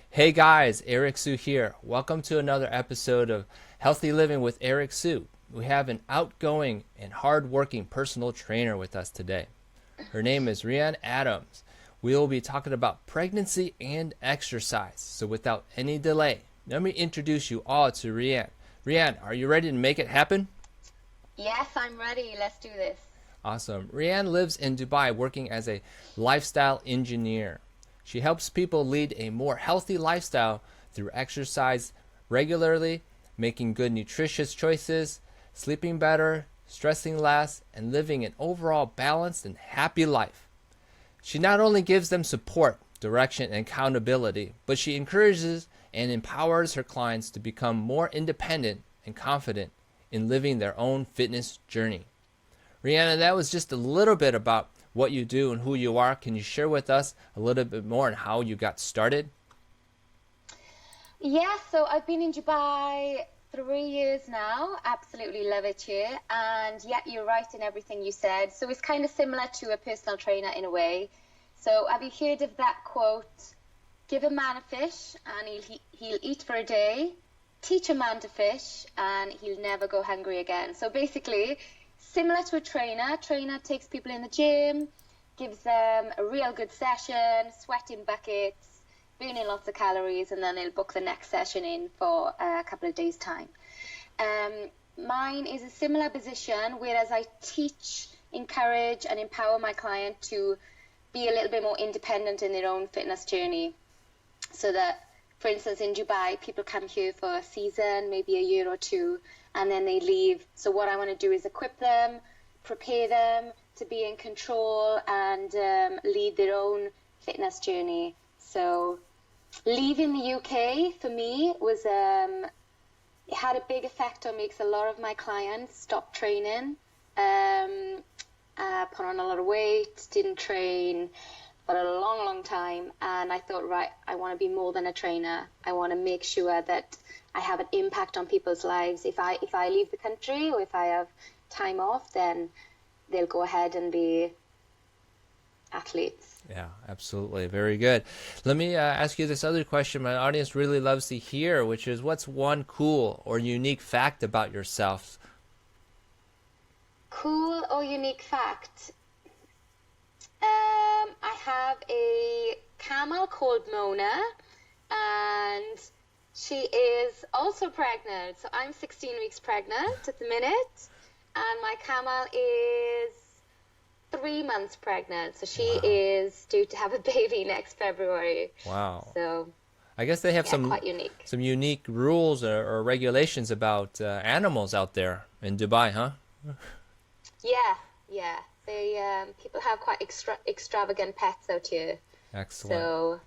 Hey guys, Eric Sue here. Welcome to another episode of Healthy Living with Eric Sue. We have an outgoing and hard-working personal trainer with us today. Her name is Rianne Adams. We will be talking about pregnancy and exercise. So without any delay, let me introduce you all to Rianne. Rianne, are you ready to make it happen? Yes, I'm ready. Let's do this. Awesome. Rianne lives in Dubai working as a lifestyle engineer. She helps people lead a more healthy lifestyle through exercise regularly, making good nutritious choices, sleeping better, stressing less, and living an overall balanced and happy life. She not only gives them support, direction, and accountability, but she encourages and empowers her clients to become more independent and confident in living their own fitness journey. Rihanna, that was just a little bit about what you do and who you are. Can you share with us a little bit more on how you got started? Yeah, so I've been in Dubai 3 years now. Absolutely love it here. And yeah, you're right in everything you said. So it's kind of similar to a personal trainer in a way. So have you heard of that quote? Give a man a fish and he'll eat for a day. Teach a man to fish and he'll never go hungry again. So basically, similar to a trainer, trainer takes people in the gym, gives them a real good session, sweating buckets, burning lots of calories, and then they'll book the next session in for a couple of days' time. Mine is a similar position, whereas I teach, encourage, and empower my client to be a little bit more independent in their own fitness journey. So that, for instance, in Dubai, people come here for a season, maybe a year or two, and then they leave. So what I want to do is equip them, prepare them to be in control and lead their own fitness journey. So leaving the UK for me was it had a big effect on makes a lot of my clients stop training, put on a lot of weight, didn't train for a long, long time. And I thought, right, I want to be more than a trainer. I want to make sure that I have an impact on people's lives. If I leave the country or if I have time off, then they'll go ahead and be athletes. Yeah, absolutely. Very good. Let me ask you this other question my audience really loves to hear, which is what's one cool or unique fact about yourself? Cool or unique fact? I have a camel called Mona, and she is also pregnant. So I'm 16 weeks pregnant at the minute, and my camel is 3 months pregnant. So she Wow. is due to have a baby next February. Wow. So I guess they have yeah, quite unique. some unique rules or regulations about animals out there in Dubai, huh? Yeah, yeah. They people have quite extravagant pets out here. Excellent. So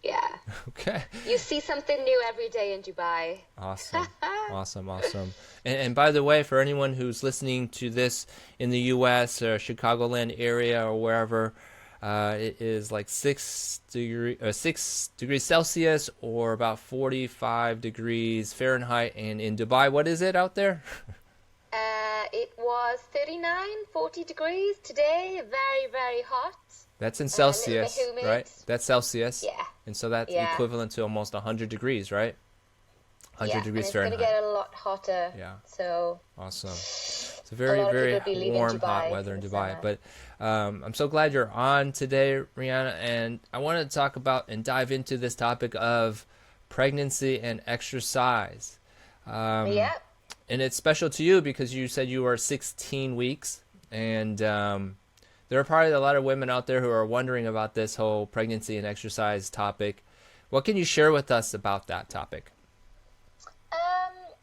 yeah, Okay. you see something new every day in Dubai. Awesome. Awesome. Awesome. And by the way, for anyone who's listening to this in the U.S. or Chicagoland area or wherever, it is like 6 degrees Celsius or about 45 degrees Fahrenheit. And in Dubai, what is it out there? It was 39, 40 degrees today. Very, very hot. That's in A little bit Celsius, humid. right? That's Celsius. Yeah, And so that's yeah, equivalent to almost 100 degrees, right? 100 yeah. And degrees it's going to Fahrenheit. get a lot hotter. Yeah. So Awesome. It's a a very, lot of people very will be leaving warm, hot Dubai weather for in the Dubai. summer. But I'm so glad you're on today, Rihanna. And I wanted to talk about and dive into this topic of pregnancy and exercise. Um, Yeah. and it's special to you because you said you were 16 weeks. And there are probably a lot of women out there who are wondering about this whole pregnancy and exercise topic. What can you share with us about that topic?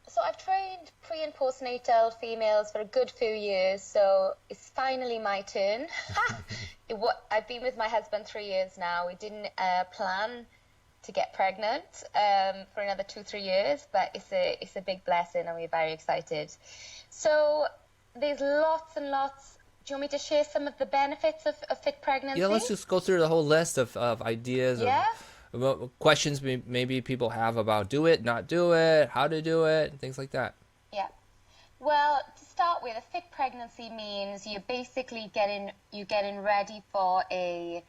So I've trained pre and postnatal females for a good few years, so it's finally my turn. I've been with my husband 3 years now. We didn't plan to get pregnant for another 2, 3 years, but it's a big blessing, and we're very excited. So there's lots and lots. Do you want me to share some of the benefits of fit Yeah, pregnancy? let's just go through the whole list of ideas of Yeah? about questions maybe people have about do it, not do it, how to do it, and things like that. Yeah. Well, to start with, a fit pregnancy means you're basically getting ready for a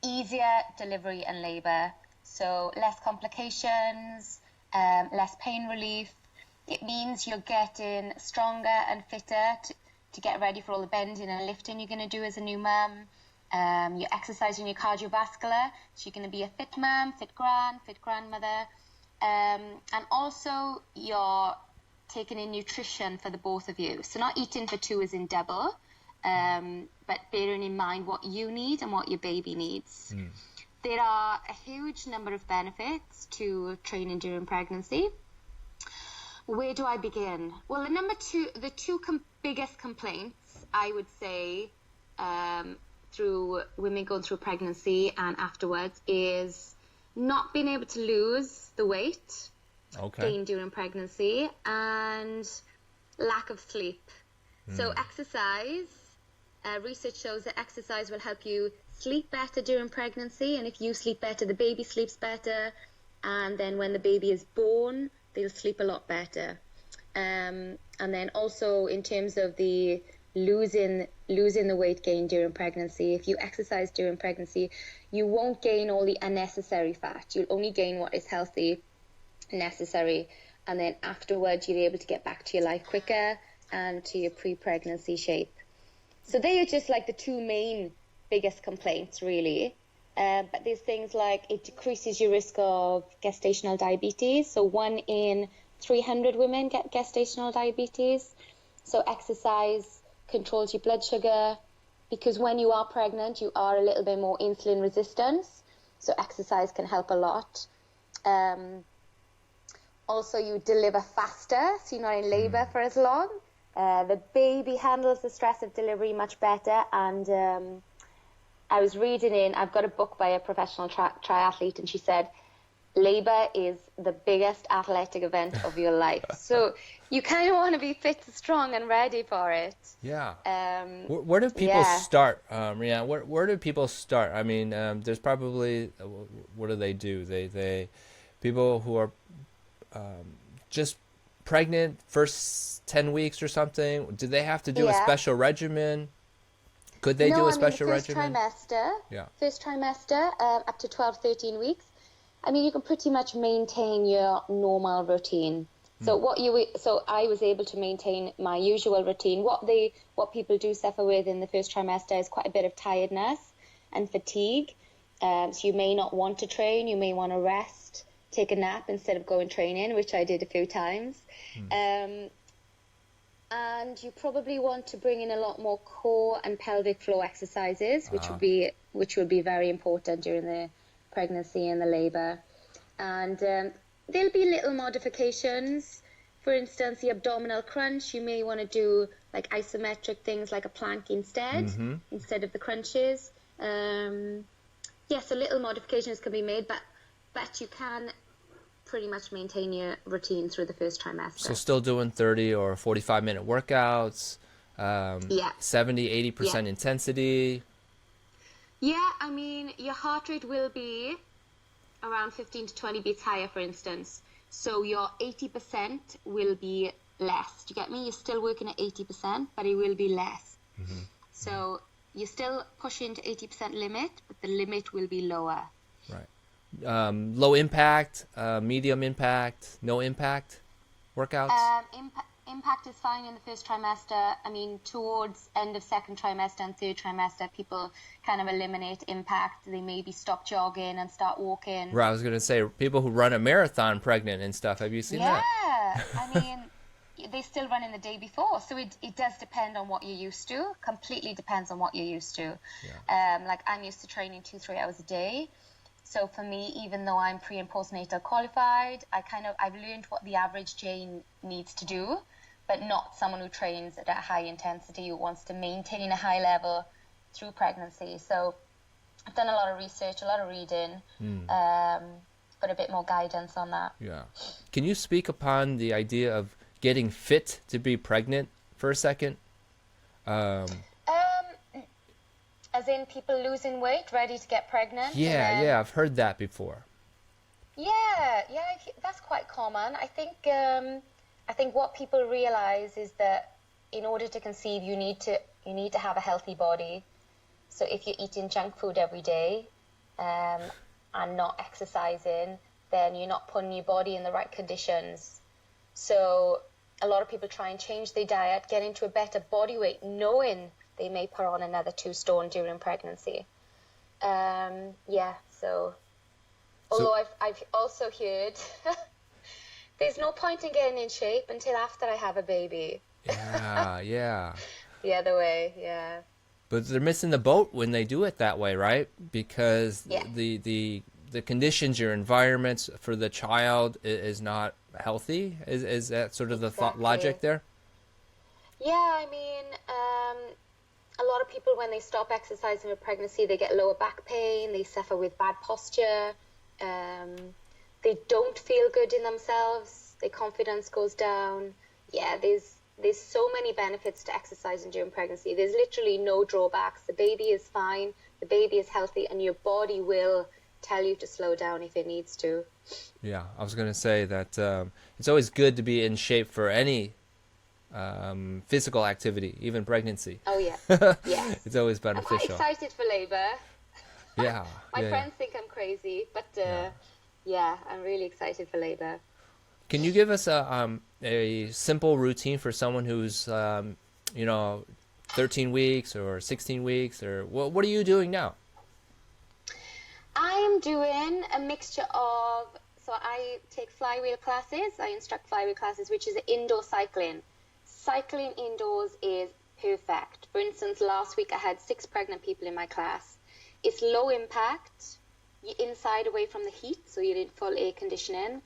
easier delivery and labor. So less complications, less pain relief. It means you're getting stronger and fitter to get ready for all the bending and lifting you're going to do as a new mum. You're exercising your cardiovascular, so you're going to be a fit mum, fit grandmother. And also you're taking in nutrition for the both of you. So not eating for two as in double, but bearing in mind what you need and what your baby needs. There are a huge number of benefits to training during pregnancy. Where do I begin? Well, the two biggest complaints, I would say, through women going through pregnancy and afterwards is not being able to lose the weight gained during pregnancy and lack of sleep. So exercise, research shows that exercise will help you sleep better during pregnancy, and if you sleep better, the baby sleeps better, and then when the baby is born, they'll sleep a lot better. And then also in terms of the losing the weight gain during pregnancy, if you exercise during pregnancy, you won't gain all the unnecessary fat. You'll only gain what is healthy, necessary, and then afterwards you're able to get back to your life quicker and to your pre-pregnancy shape. So they are just like the two main biggest complaints, really. But there's things like it decreases your risk of gestational diabetes. So 1 in 300 women get gestational diabetes. So exercise controls your blood sugar, because when you are pregnant, you are a little bit more insulin resistant. So exercise can help a lot. Also, you deliver faster, so you're not in labor for as long. The baby handles the stress of delivery much better. And I was reading I've got a book by a professional triathlete, and she said, labor is the biggest athletic event of your life. So you kind of want to be fit, strong, and ready for it. Yeah. Where do people start, Rianne? Where do people start? I mean, there's probably, what do? They people who are just pregnant first 10 weeks or something, do they have to do a special regimen? Could they do a special regimen? First trimester, up to 12, 13 weeks. I mean, you can pretty much maintain your normal routine. So I was able to maintain my usual routine. What people do suffer with in the first trimester is quite a bit of tiredness and fatigue. So you may not want to train. You may want to rest, take a nap instead of going training, which I did a few times. And you probably want to bring in a lot more core and pelvic floor exercises, which would be very important during the pregnancy and the labor. And there'll be little modifications. For instance, the abdominal crunch, you may want to do like isometric things like a plank instead of the crunches. So little modifications can be made, but you can pretty much maintain your routine through the first trimester. So still doing 30 or 45-minute workouts, 70-80% intensity. Yeah, I mean, your heart rate will be around 15 to 20 beats higher, for instance. So your 80% will be less. Do you get me? You're still working at 80%, but it will be less. So you're still pushing to 80% limit, but the limit will be lower. Right. Low impact, medium impact, no impact workouts? Impact is fine in the first trimester. I mean, towards end of second trimester and third trimester, people kind of eliminate impact. They maybe stop jogging and start walking. Right, I was going to say, people who run a marathon pregnant and stuff, have you seen that? Yeah, I mean, they still run in the day before. So it does depend on what you're used to. Completely depends on what you're used to. Yeah. Like I'm used to training 2-3 hours a day. So for me, even though I'm pre and postnatal qualified, I've learned what the average Jane needs to do, but not someone who trains at a high intensity, who wants to maintain a high level through pregnancy. So I've done a lot of research, a lot of reading, got a bit more guidance on that. Yeah. Can you speak upon the idea of getting fit to be pregnant for a second? As in people losing weight, ready to get pregnant? Yeah, I've heard that before. Yeah, that's quite common. I think what people realize is that in order to conceive, you need to have a healthy body. So if you're eating junk food every day, and not exercising, then you're not putting your body in the right conditions. So a lot of people try and change their diet, get into a better body weight, knowing they may put on another 2 stone during pregnancy. So although I've also heard there's no point in getting in shape until after I have a baby. Yeah. The other way, yeah. But they're missing the boat when they do it that way, right? Because Yeah. the conditions, your environments for the child is not healthy. Is that sort of the thought logic there? Yeah, I mean, a lot of people, when they stop exercising with pregnancy, they get lower back pain, they suffer with bad posture, they don't feel good in themselves, their confidence goes down. Yeah, there's so many benefits to exercising during pregnancy. There's literally no drawbacks. The baby is fine, the baby is healthy, and your body will tell you to slow down if it needs to. Yeah, I was going to say that it's always good to be in shape for any physical activity, even pregnancy. Oh, yeah. Yes. It's always I'm quite beneficial. excited for labor. Yeah. My yeah, friends think I'm crazy, but I'm really excited for labor. Can you give us a simple routine for someone who's 13 weeks or 16 weeks, or what are you doing now? I'm doing a mixture of, so I take flywheel classes, I instruct flywheel classes, which is indoor cycling. Cycling indoors is perfect. For instance, last week I had 6 pregnant people in my class. It's low impact, you're inside away from the heat, so you're in full air conditioning.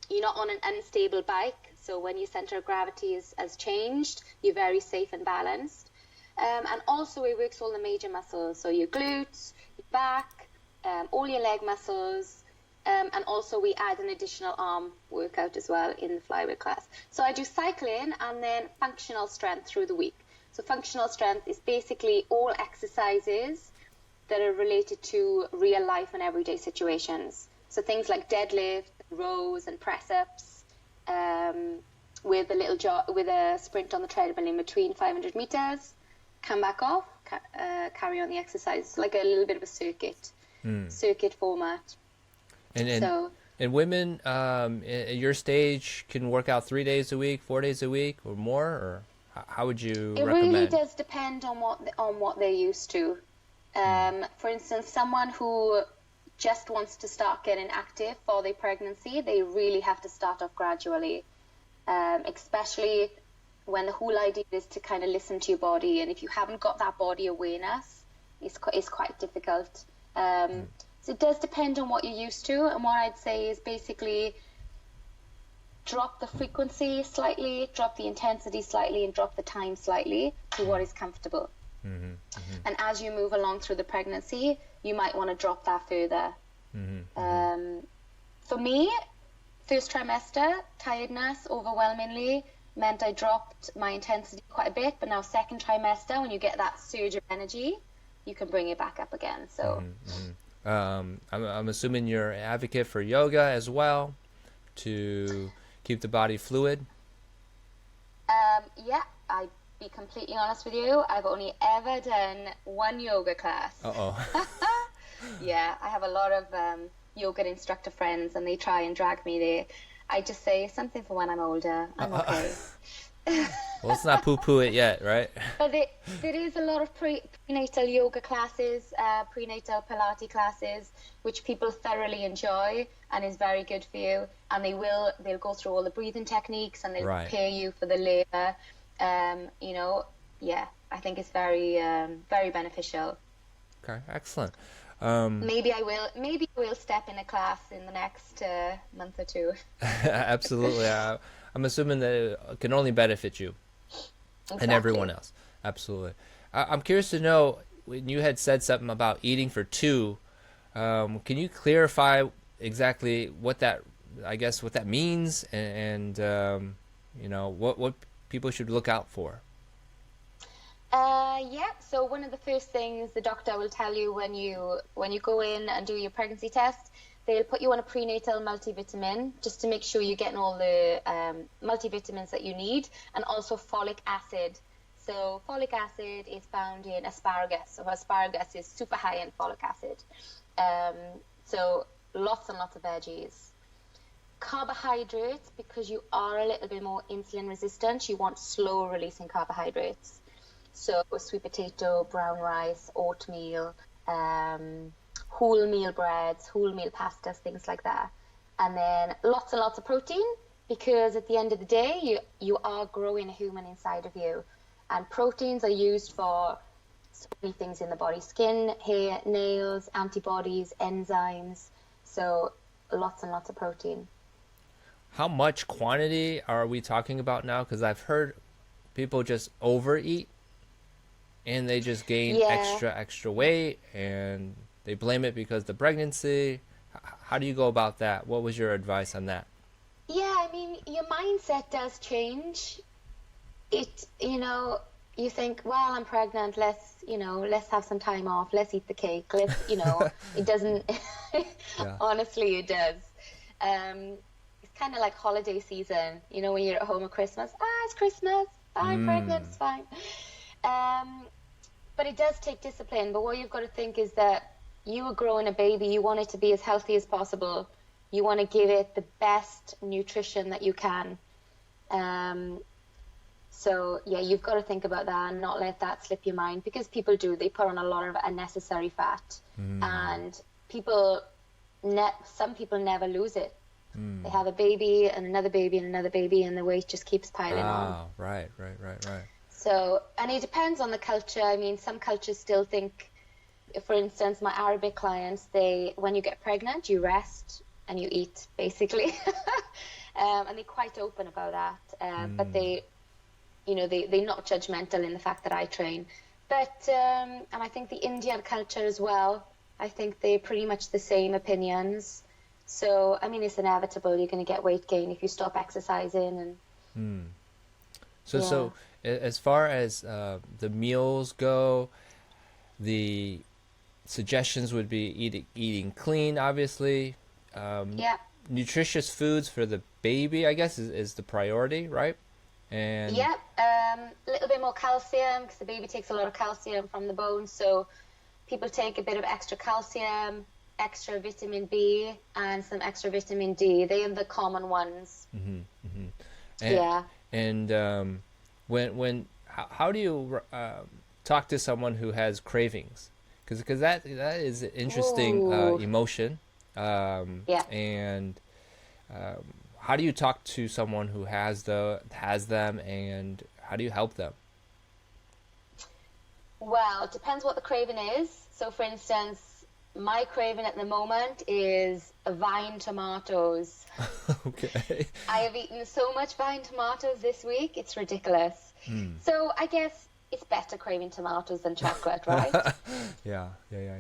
You're not on an unstable bike, so when your center of gravity has changed, you're very safe and balanced. And also it works all the major muscles, so your glutes, your back, all your leg muscles, and also we add an additional arm workout as well in the flywheel class. So I do cycling and then functional strength through the week. So functional strength is basically all exercises that are related to real life and everyday situations. So things like deadlift, rows and press-ups, with a sprint on the treadmill in between 500 meters, come back off, carry on the exercise, like a little bit of a circuit format. And women at your stage can work out 3 days a week, 4 days a week, or more, or how would you recommend? It really does depend on what they're used to. For instance, someone who just wants to start getting active for their pregnancy, they really have to start off gradually, especially when the whole idea is to kind of listen to your body, and if you haven't got that body awareness, it's quite difficult. So it does depend on what you're used to, and what I'd say is basically drop the frequency slightly, drop the intensity slightly, and drop the time slightly to what is comfortable. And as you move along through the pregnancy, you might want to drop that further. For me, first trimester, tiredness overwhelmingly meant I dropped my intensity quite a bit, but now second trimester, when you get that surge of energy, you can bring it back up again. So I'm assuming you're an advocate for yoga as well to keep the body fluid. Yeah, I'd be completely honest with you, I've only ever done one yoga class. Yeah, I have a lot of yoga instructor friends, and they try and drag me there. I just say something for when I'm older. I'm okay. Well, let's not poo-poo it yet, right? But there is a lot of prenatal yoga classes, prenatal Pilates classes, which people thoroughly enjoy and is very good for you. And they'll go through all the breathing techniques, and they'll prepare you for the labor. I think it's very, very beneficial. Okay, excellent. Maybe I will step in a class in the next month or two. Absolutely. I'm assuming that it can only benefit you and everyone else. Absolutely. I'm curious to know, when you had said something about eating for 2, can you clarify exactly what that means, and what people should look out for? So one of the first things the doctor will tell you when you go in and do your pregnancy test, they'll put you on a prenatal multivitamin just to make sure you're getting all the multivitamins that you need, and also folic acid. So folic acid is found in asparagus. So asparagus is super high in folic acid. Um, so lots and lots of veggies. Carbohydrates, because you are a little bit more insulin resistant, you want slow releasing carbohydrates. So sweet potato, brown rice, oatmeal, wholemeal breads, wholemeal pastas, things like that. And then lots and lots of protein, because at the end of the day, you are growing a human inside of you. And proteins are used for so many things in the body: skin, hair, nails, antibodies, enzymes. So lots and lots of protein. How much quantity are we talking about now? Because I've heard people just overeat and they just gain Yeah. extra weight, and they blame it because the pregnancy. How do you go about that? What was your advice on that? Yeah, I mean, your mindset does change. You think, well, I'm pregnant, let's have some time off, let's eat the cake, it doesn't, Yeah. honestly, it does. It's kind of like holiday season, when you're at home at Christmas. It's Christmas, I'm pregnant, it's fine. But it does take discipline. But what you've got to think is that you are growing a baby, you want it to be as healthy as possible. You want to give it the best nutrition that you can. So yeah, you've got to think about that and not let that slip your mind, because people do. They put on a lot of unnecessary fat, and some people never lose it. They have a baby and another baby and another baby, and the weight just keeps piling on. Right. So, and it depends on the culture. I mean, some cultures still think, for instance, my Arabic clients, when you get pregnant, you rest and you eat, basically. And they're quite open about that. But they're not judgmental in the fact that I train. But, and I think the Indian culture as well, I think they're pretty much the same opinions. So, I mean, it's inevitable. You're going to get weight gain if you stop exercising. So as far as the meals go, the suggestions would be eating clean, obviously. Nutritious foods for the baby, I guess, is the priority, right? And a little bit more calcium, because the baby takes a lot of calcium from the bone. So people take a bit of extra calcium, extra vitamin B, and some extra vitamin D. They are the common ones. And how do you talk to someone who has cravings? Because that is an interesting emotion. And how do you talk to someone who has them, and how do you help them? Well, it depends what the craving is. So, for instance, my craving at the moment is vine tomatoes. Okay. I have eaten so much vine tomatoes this week, it's ridiculous. So I guess it's better craving tomatoes than chocolate, right? Yeah.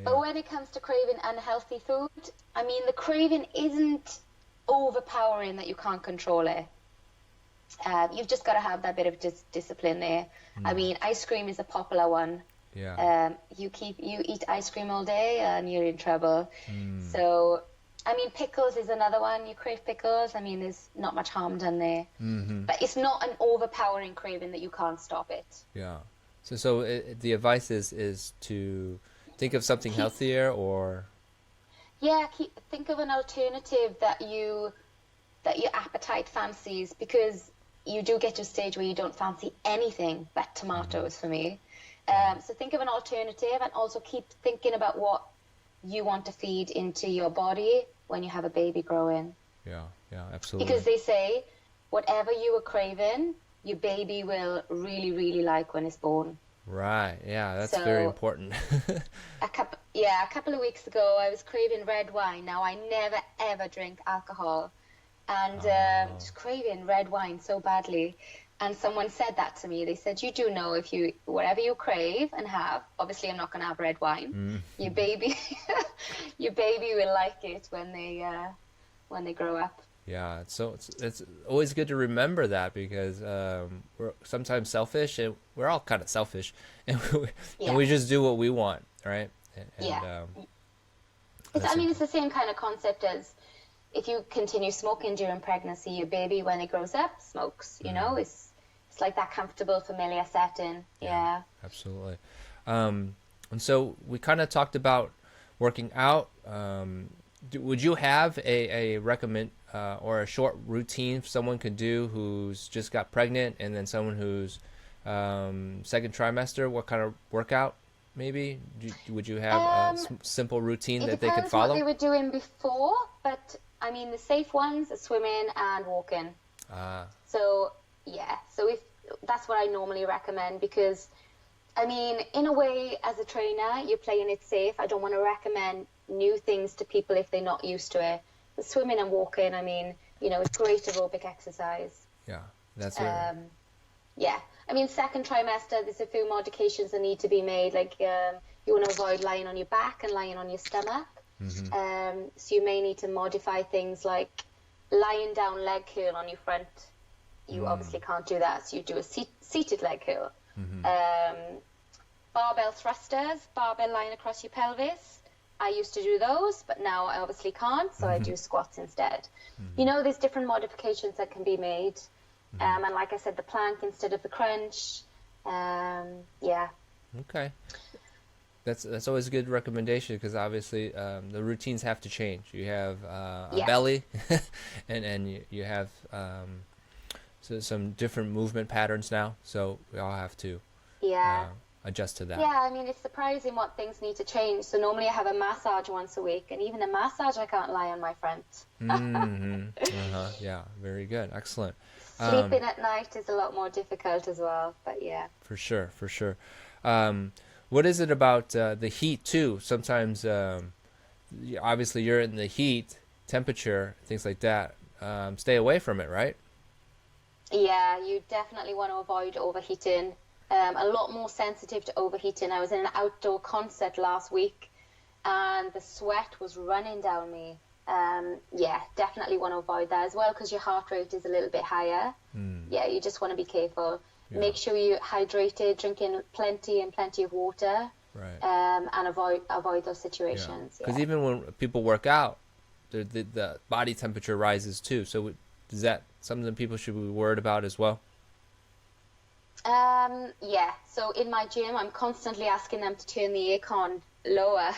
But when it comes to craving unhealthy food, I mean, the craving isn't overpowering that you can't control it. You've just got to have that bit of discipline there. I mean, ice cream is a popular one. Yeah. You eat ice cream all day and you're in trouble. So, I mean, pickles is another one. You crave pickles. I mean, there's not much harm done there. But it's not an overpowering craving that you can't stop it. Yeah. So the advice is to think of something healthier, or think of an alternative that your appetite fancies, because you do get to a stage where you don't fancy anything but tomatoes for me. So think of an alternative, and also keep thinking about what you want to feed into your body when you have a baby growing. Yeah, absolutely. Because they say whatever you are craving, your baby will really, really like when it's born. Right. Yeah, that's very important. a couple of weeks ago, I was craving red wine. Now, I never, ever drink alcohol. And just craving red wine so badly. And someone said that to me. They said, you do know, whatever you crave and have, obviously I'm not going to have red wine. Your baby will like it when they grow up. Yeah, it's always good to remember that, because we're sometimes selfish, and we're all kind of selfish, and we just do what we want, right? It's the same kind of concept as if you continue smoking during pregnancy, your baby, when it grows up, smokes. It's like that comfortable, familiar setting. Yeah. Absolutely. And so we kind of talked about working out, would you have a recommend or a short routine someone could do who's just got pregnant, and then someone who's second trimester? What kind of workout maybe would you have a simple routine that they could follow? It depends what they were doing before, but I mean the safe ones are swimming and walking. So yeah, so if that's what I normally recommend, because I mean, in a way, as a trainer, you're playing it safe. I don't want to recommend new things to people if they're not used to it. But swimming and walking, I mean, you know, it's great aerobic exercise. Yeah, that's it. Yeah, I mean, second trimester, there's a few modifications that need to be made. Like you want to avoid lying on your back and lying on your stomach. So you may need to modify things like lying down leg curl on your front. You obviously can't do that, so you do a seated leg curl. Barbell thrusters, barbell lying across your pelvis. I used to do those, but now I obviously can't, so I do squats instead. You know, there's different modifications that can be made. And like I said, the plank instead of the crunch. Yeah. Okay. That's always a good recommendation, because obviously the routines have to change. You have a belly, and you have so some different movement patterns now, so we all have to adjust to that. Yeah, I mean, it's surprising what things need to change. So normally I have a massage once a week, and even a massage I can't lie on my front. Yeah, very good. Excellent. Sleeping at night is a lot more difficult as well, but yeah. For sure. What is it about the heat too? Sometimes, obviously you're in the heat, temperature, things like that. Stay away from it, right? Yeah, you definitely want to avoid overheating. A lot more sensitive to overheating. I was in an outdoor concert last week, and the sweat was running down me. Yeah, definitely want to avoid that as well, because your heart rate is a little bit higher. Yeah, you just want to be careful. Yeah. Make sure you're hydrated, drinking plenty of water, right. And avoid those situations. Because even when people work out, the body temperature rises too. So is that something people should be worried about as well? Yeah. So in my gym, I'm constantly asking them to turn the aircon lower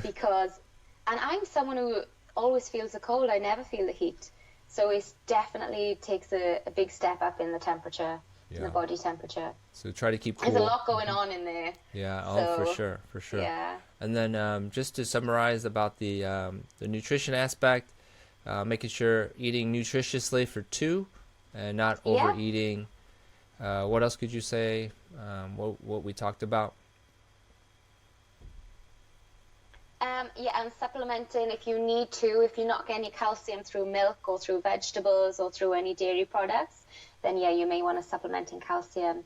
because, and I'm someone who always feels the cold. I never feel the heat. So it definitely takes a big step up in the temperature, in the body temperature. So try to keep cool. There's a lot going on in there. Yeah. So, for sure. Yeah. And then just to summarize about the nutrition aspect, making sure eating nutritiously for two, and not overeating. What else could you say? What we talked about? And supplementing if you need to. If you're not getting your calcium through milk or through vegetables or through any dairy products, then you may want to supplement in calcium.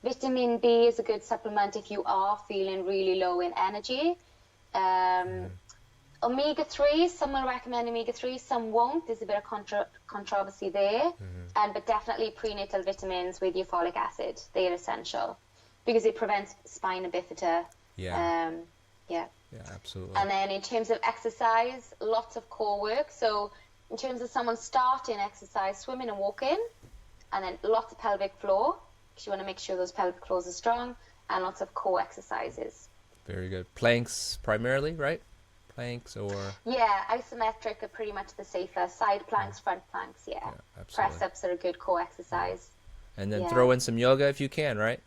Vitamin B is a good supplement if you are feeling really low in energy. Omega-3, some will recommend omega-3, some won't. There's a bit of controversy there. But definitely prenatal vitamins with your folic acid. They are essential because it prevents spina bifida. Yeah, absolutely. And then in terms of exercise, lots of core work. So in terms of someone starting exercise, swimming and walking, and then lots of pelvic floor, because you want to make sure those pelvic floors are strong, and lots of core exercises. Very good. Planks primarily, right? Planks or... Yeah, isometric are pretty much the safer. Side planks, front planks, yeah absolutely. Press-ups are a good core exercise. And then throw in some yoga if you can, right?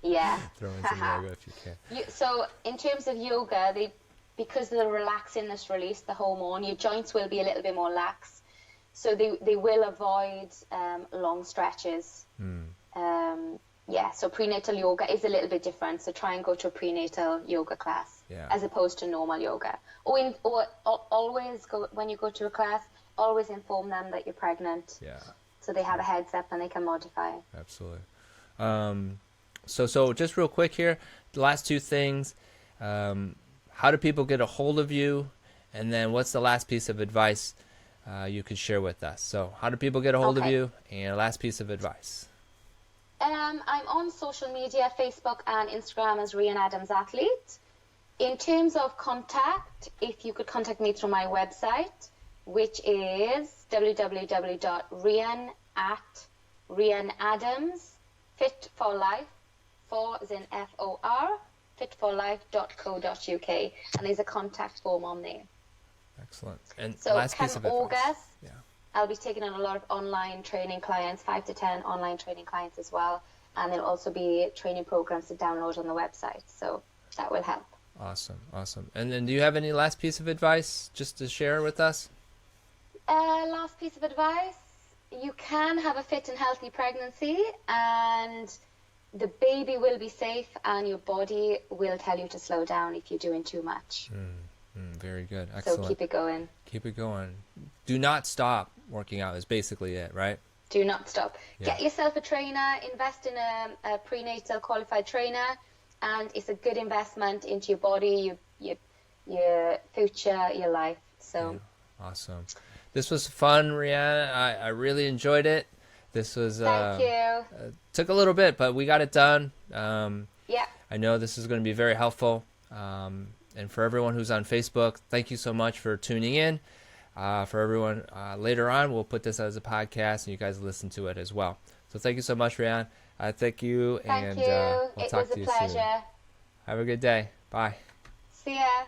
Yeah. Throw in some yoga if you can. So in terms of yoga, because of the relaxingness release, the hormone, your joints will be a little bit more lax. So they will avoid long stretches. So prenatal yoga is a little bit different. So try and go to a prenatal yoga class as opposed to normal yoga. Or always go, when you go to a class, always inform them that you're pregnant. Yeah. So they have a heads up and they can modify. Absolutely. So just real quick here, the last two things. How do people get a hold of you? And then what's the last piece of advice you could share with us? So how do people get a hold of you? And last piece of advice. I'm on social media, Facebook and Instagram as Rhian Adams Athlete. In terms of contact, if you could contact me through my website, which is www.rhianadams, fit for life, 4 is in FOR, fitforlife.co.uk, and there's a contact form on there. Excellent. And So last come piece of advice. August, Yeah. I'll be taking on a lot of online training clients, 5 to 10 online training clients as well. And there'll also be training programs to download on the website. So that will help. Awesome. Awesome. And then do you have any last piece of advice just to share with us? Last piece of advice, you can have a fit and healthy pregnancy, and the baby will be safe, and your body will tell you to slow down if you're doing too much. Very good. Excellent. So keep it going. Keep it going. Do not stop working out is basically it, right? Do not stop. Yeah. Get yourself a trainer, invest in a prenatal qualified trainer, and it's a good investment into your body, your future, your life. So Awesome. This was fun, Rihanna. I really enjoyed it. This was thank you. Took a little bit, but we got it done. Yeah. I know this is going to be very helpful. And for everyone who's on Facebook, thank you so much for tuning in. For everyone later on, we'll put this as a podcast, and you guys listen to it as well. So thank you so much, Rihanna. Thank you, Thank and you. we'll It talk was to a you pleasure. soon. Have a good day. Bye. See ya.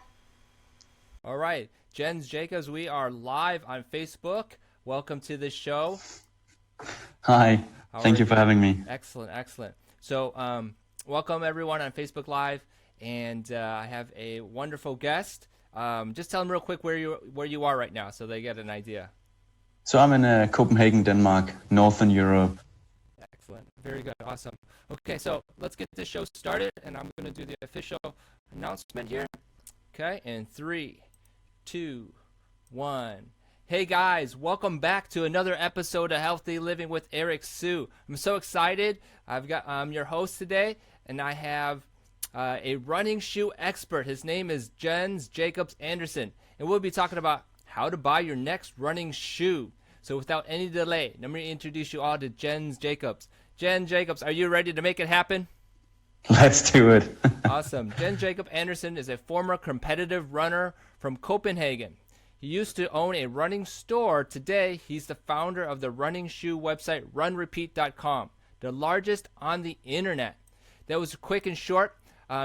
All right, Jens Jacobs, we are live on Facebook. Welcome to the show. Hi, thank you for having me. Excellent, excellent. So, welcome everyone on Facebook Live, and I have a wonderful guest. Just tell them real quick where you are right now, so they get an idea. So I'm in Copenhagen, Denmark, Northern Europe. Excellent, very good, awesome. Okay, so let's get this show started, and I'm going to do the official announcement here. Okay, in 3, 2, 1. Hey guys, welcome back to another episode of Healthy Living with Eric Sue. I'm so excited. I'm your host today, and I have a running shoe expert. His name is Jens Jacobs Anderson, and we'll be talking about how to buy your next running shoe. So without any delay, let me introduce you all to Jens Jacobs. Jens Jacobs, are you ready to make it happen? Let's do it. Awesome. Jens Jacob Anderson is a former competitive runner from Copenhagen. He used to own a running store. Today, he's the founder of the running shoe website runrepeat.com, the largest on the internet. That was quick and short.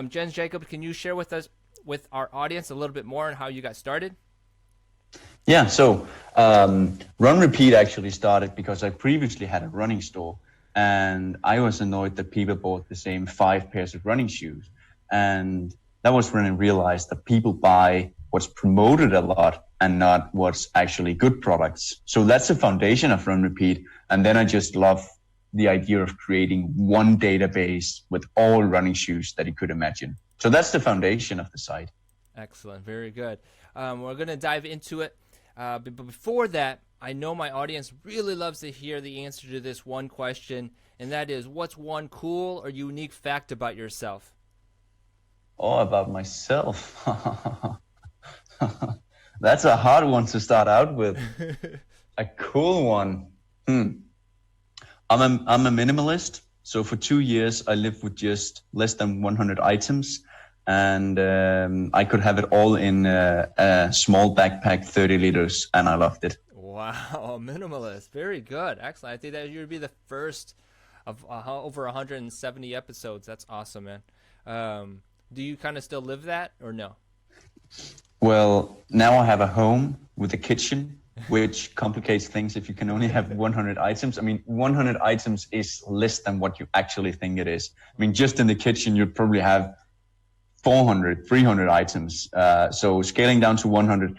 Jens Jacob, can you share with us, with our audience, a little bit more on how you got started? Yeah, so Run Repeat actually started because I previously had a running store, and I was annoyed that people bought the same 5 pairs of running shoes. And that was when I realized that people buy what's promoted a lot and not what's actually good products. So that's the foundation of Run Repeat. And then I just love the idea of creating one database with all running shoes that you could imagine. So that's the foundation of the site. Excellent. Very good. We're going to dive into it. But before that, I know my audience really loves to hear the answer to this one question, and that is, what's one cool or unique fact about yourself? Oh, about myself. That's a hard one to start out with. A cool one. I'm a minimalist. So for 2 years, I lived with just less than 100 items. And I could have it all in a small backpack, 30 liters, and I loved it. Wow, minimalist. Very good. Excellent. I think that you would be the first of over 170 episodes. That's awesome, man. Do you kind of still live that or no? Well, now I have a home with a kitchen, which complicates things if you can only have 100 items. I mean, 100 items is less than what you actually think it is. I mean, just in the kitchen, you'd probably have 400, 300 items. So scaling down to 100.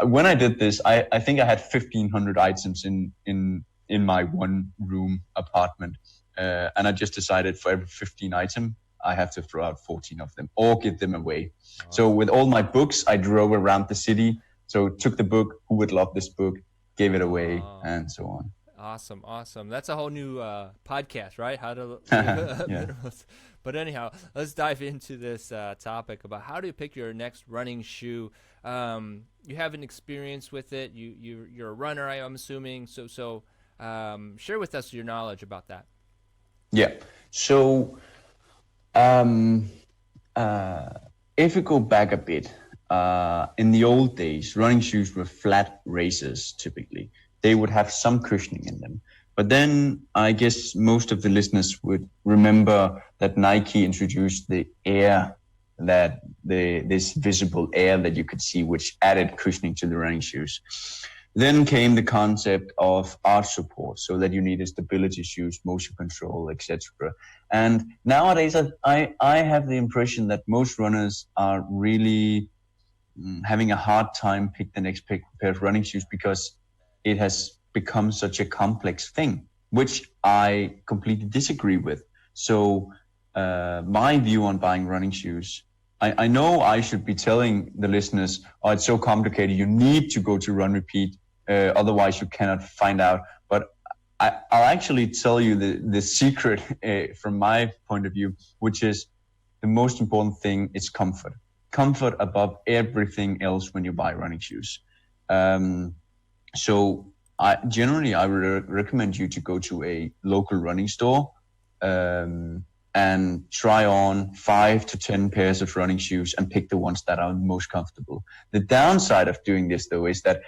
When I did this, I think I had 1,500 items in my one room apartment. And I just decided for every 15 item, I have to throw out 14 of them or give them away. Awesome. So with all my books, I drove around the city. So took the book, who would love this book, gave it away, and so on. Awesome, awesome. That's a whole new podcast, right? How to yeah. But anyhow, let's dive into this topic about how to pick your next running shoe. You have an experience with it. You're a runner, I'm assuming. So share with us your knowledge about that. Yeah. So if we go back a bit, in the old days, running shoes were flat racers typically. They would have some cushioning in them. But then I guess most of the listeners would remember that Nike introduced the Air that this visible air that you could see, which added cushioning to the running shoes. Then came the concept of arch support, so that you needed stability shoes, motion control, etc. And nowadays, I have the impression that most runners are really having a hard time pick the next pair of running shoes, because it has become such a complex thing, which I completely disagree with. So my view on buying running shoes, I know I should be telling the listeners, oh, it's so complicated, you need to go to Run Repeat, otherwise you cannot find out. But I'll actually tell you the secret from my point of view, which is the most important thing is comfort. Comfort above everything else when you buy running shoes. So I would recommend you to go to a local running store and try on 5 to 10 pairs of running shoes and pick the ones that are most comfortable. The downside of doing this, though, is that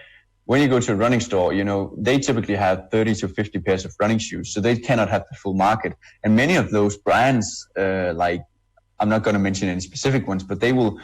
when you go to a running store, they typically have 30 to 50 pairs of running shoes, so they cannot have the full market. And many of those brands, like, I'm not going to mention any specific ones, but they will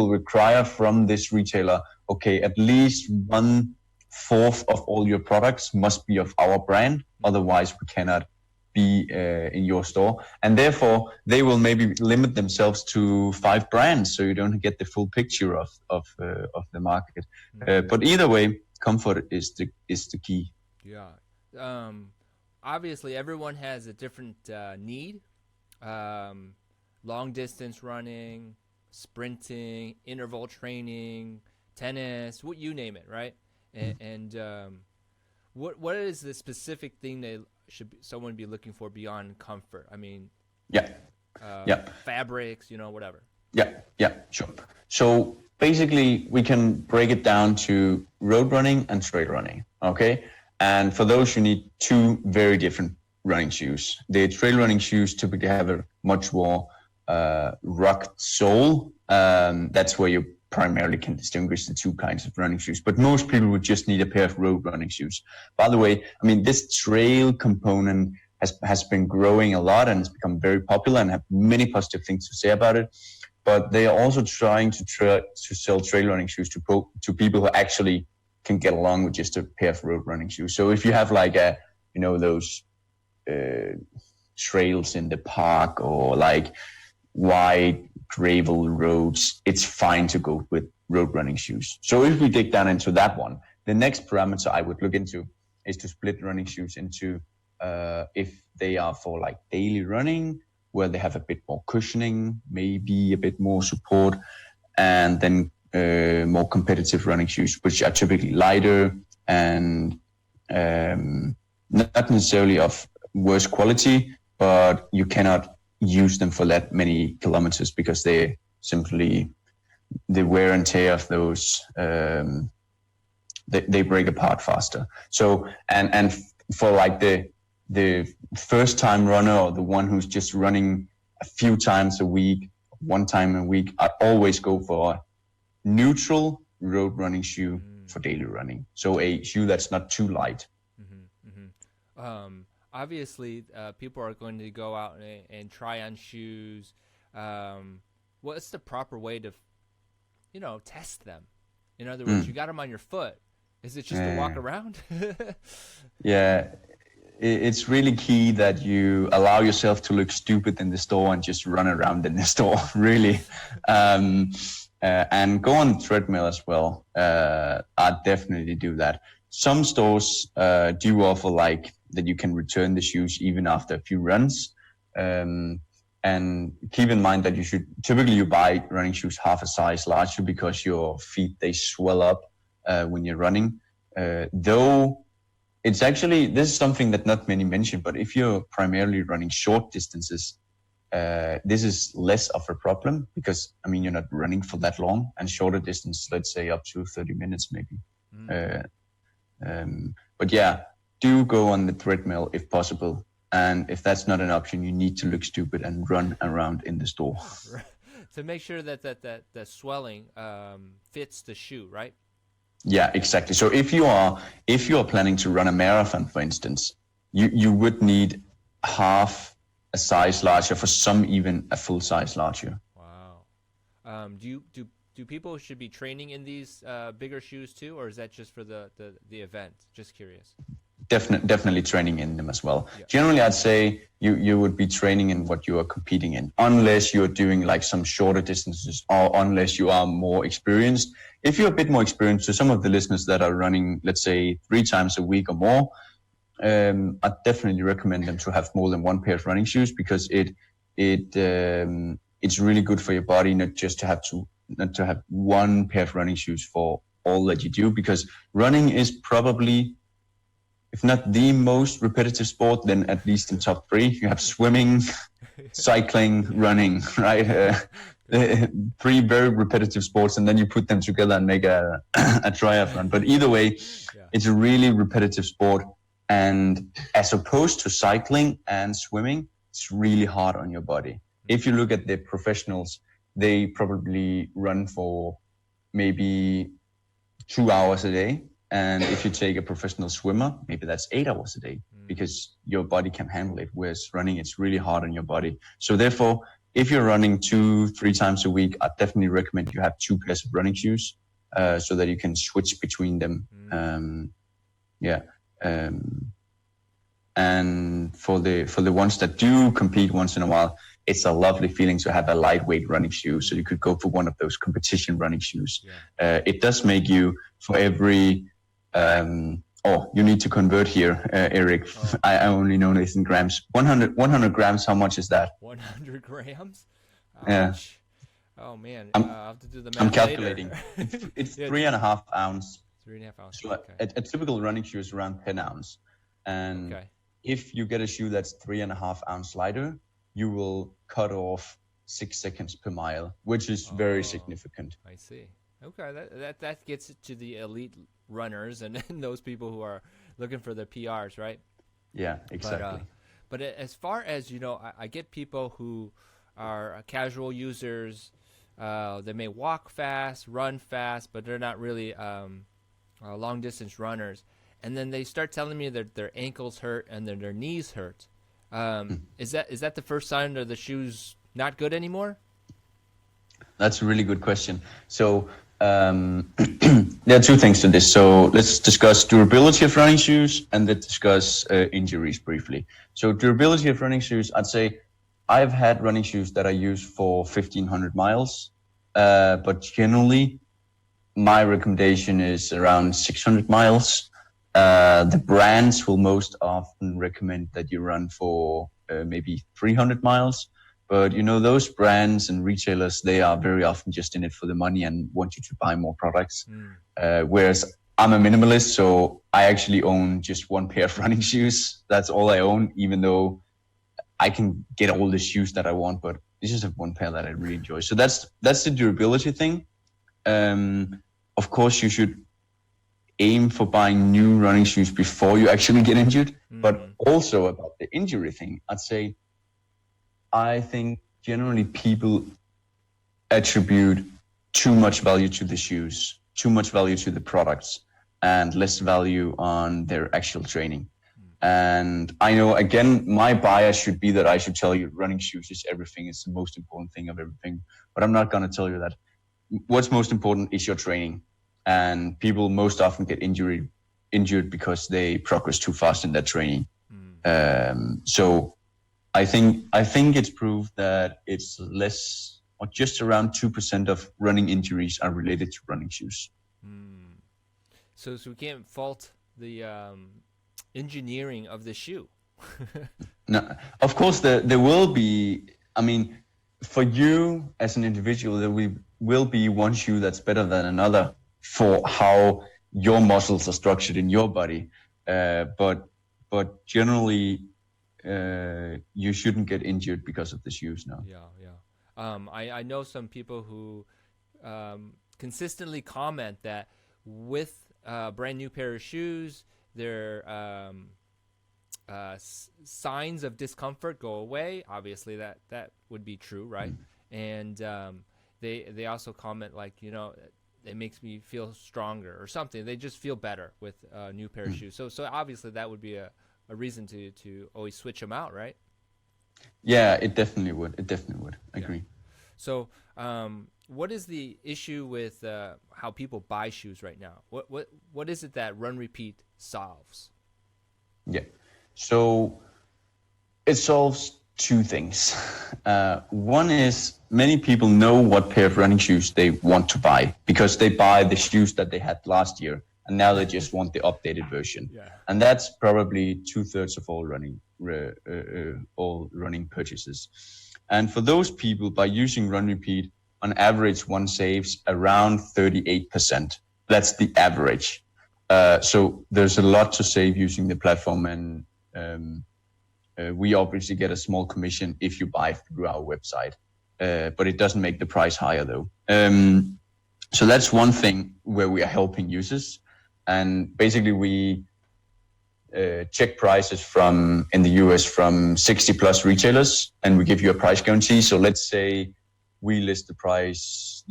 require from this retailer, okay, at least 1/4 of all your products must be of our brand, otherwise we cannot be in your store. And therefore, they will maybe limit themselves to 5 brands, so you don't get the full picture of the market. But either way, comfort is the key. Yeah. Obviously, everyone has a different need. Long distance running, sprinting, interval training, tennis, you name it, right? And what is the specific thing that someone be looking for beyond comfort? I mean, fabrics, whatever. Yeah, sure. So basically, we can break it down to road running and trail running, okay? And for those, you need 2 very different running shoes. The trail running shoes typically have a much more rugged sole. That's where you primarily can distinguish the 2 kinds of running shoes. But most people would just need a pair of road running shoes. By the way, I mean, this trail component has been growing a lot and it's become very popular and have many positive things to say about it. But they are also trying to sell trail running shoes to people who actually can get along with just a pair of road running shoes. So if you have like those trails in the park or like wide gravel roads, it's fine to go with road running shoes. So if we dig down into that one, the next parameter I would look into is to split running shoes into if they are for like daily running, where they have a bit more cushioning, maybe a bit more support, and then more competitive running shoes, which are typically lighter and not necessarily of worse quality, but you cannot use them for that many kilometers because they simply, the wear and tear of those, they break apart faster. So, and for like the first time runner or the one who's just running a few times a week, 1 time a week, I always go for a neutral road running shoe for daily running. So a shoe that's not too light. Obviously, people are going to go out and try on shoes. What's the proper way to, test them? In other words, you got them on your foot. Is it just to walk around? Yeah, it's really key that you allow yourself to look stupid in the store and just run around in the store, really. And go on the treadmill as well. I definitely do that. Some stores do offer like that you can return the shoes even after a few runs. And keep in mind that you buy running shoes half a size larger because your feet, they swell up when you're running. Though it's actually, this is something that not many mention, but if you're primarily running short distances, this is less of a problem because, I mean, you're not running for that long, and shorter distance, let's say up to 30 minutes maybe. But yeah, do go on the treadmill if possible. And if that's not an option, you need to look stupid and run around in the store. To make sure that the swelling fits the shoe, right? Yeah, exactly. So if you are planning to run a marathon, for instance, you would need half a size larger, for some even a full size larger. Wow. Do people should be training in these bigger shoes too, or is that just for the event? Just curious. Definitely training in them as well. Yeah. Generally, I'd say you would be training in what you are competing in, unless you're doing like some shorter distances or unless you are more experienced. If you're a bit more experienced, to some of the listeners that are running, let's say 3 times a week or more, I definitely recommend them to have more than one pair of running shoes, because it's really good for your body not to have one pair of running shoes for all that you do, because running is probably, if not the most repetitive sport, then at least in top 3. You have swimming, cycling, running, right? 3 very repetitive sports, and then you put them together and make a triathlon. But either way, it's a really repetitive sport. And as opposed to cycling and swimming, it's really hard on your body. If you look at the professionals, they probably run for maybe 2 hours a day. And if you take a professional swimmer, maybe that's 8 hours a day, because your body can handle it. Whereas running, it's really hard on your body. So therefore, if you're running 2-3 times a week, I definitely recommend you have 2 pairs of running shoes, so that you can switch between them. And for the ones that do compete once in a while, it's a lovely feeling to have a lightweight running shoe. So you could go for one of those competition running shoes. It does make you, for every you need to convert here, Eric. I only know this in grams. 100 grams, how much is that? 100 grams? Yeah. Oh, man. I'll have to do the math I'm calculating. later. It's 3.5 ounce. 3.5 ounces. So Okay. a typical running shoe is around 10 ounce. And if you get a shoe that's 3.5 ounce lighter, you will cut off 6 seconds per mile, which is very significant. I see. Okay, that gets it to the elite runners and those people who are looking for their PRs, right? Yeah, exactly. But as far as, I get people who are casual users. They may walk fast, run fast, but they're not really long distance runners. And then they start telling me that their ankles hurt and then their knees hurt. Is that the first sign that the shoe's not good anymore? That's a really good question. So there are 2 things to this. So let's discuss durability of running shoes and let's discuss injuries briefly. So durability of running shoes, I'd say I've had running shoes that I use for 1,500 miles, but generally my recommendation is around 600 miles. The brands will most often recommend that you run for maybe 300 miles. But, those brands and retailers, they are very often just in it for the money and want you to buy more products. Whereas I'm a minimalist, so I actually own just 1 pair of running shoes. That's all I own, even though I can get all the shoes that I want, but it's just 1 pair that I really enjoy. So that's the durability thing. Of course, you should aim for buying new running shoes before you actually get injured. But also about the injury thing, I'd say, I think generally people attribute too much value to the shoes, too much value to the products, and less value on their actual training. And I know, again, my bias should be that I should tell you running shoes is everything. It's the most important thing of everything. But I'm not going to tell you that. What's most important is your training. And people most often get injured because they progress too fast in their training. So I think it's proved that it's less, or just around 2% of running injuries are related to running shoes. So we can't fault the engineering of the shoe. No, of course there will be. I mean, for you as an individual, there will be one shoe that's better than another for how your muscles are structured in your body. But generally, you shouldn't get injured because of the shoes. No. Yeah. I know some people who consistently comment that with a brand new pair of shoes, their signs of discomfort go away. Obviously, that would be true, right? And they also comment like, it makes me feel stronger or something. They just feel better with a new pair of shoes. So obviously that would be a reason to always switch them out, right? Yeah, it definitely would. I agree. So what is the issue with how people buy shoes right now? What is it that Run Repeat solves? Yeah. So it solves two things. One is many people know what pair of running shoes they want to buy because they buy the shoes that they had last year, and now they just want the updated version. Yeah. And that's probably 2/3 of all running purchases. And for those people, by using Run Repeat, on average, one saves around 38%. That's the average. So there's a lot to save using the platform, and we obviously get a small commission if you buy through our website, but it doesn't make the price higher though. So that's one thing where we are helping users, and basically we check prices in the US from 60 plus retailers, and we give you a price guarantee. So let's say we list the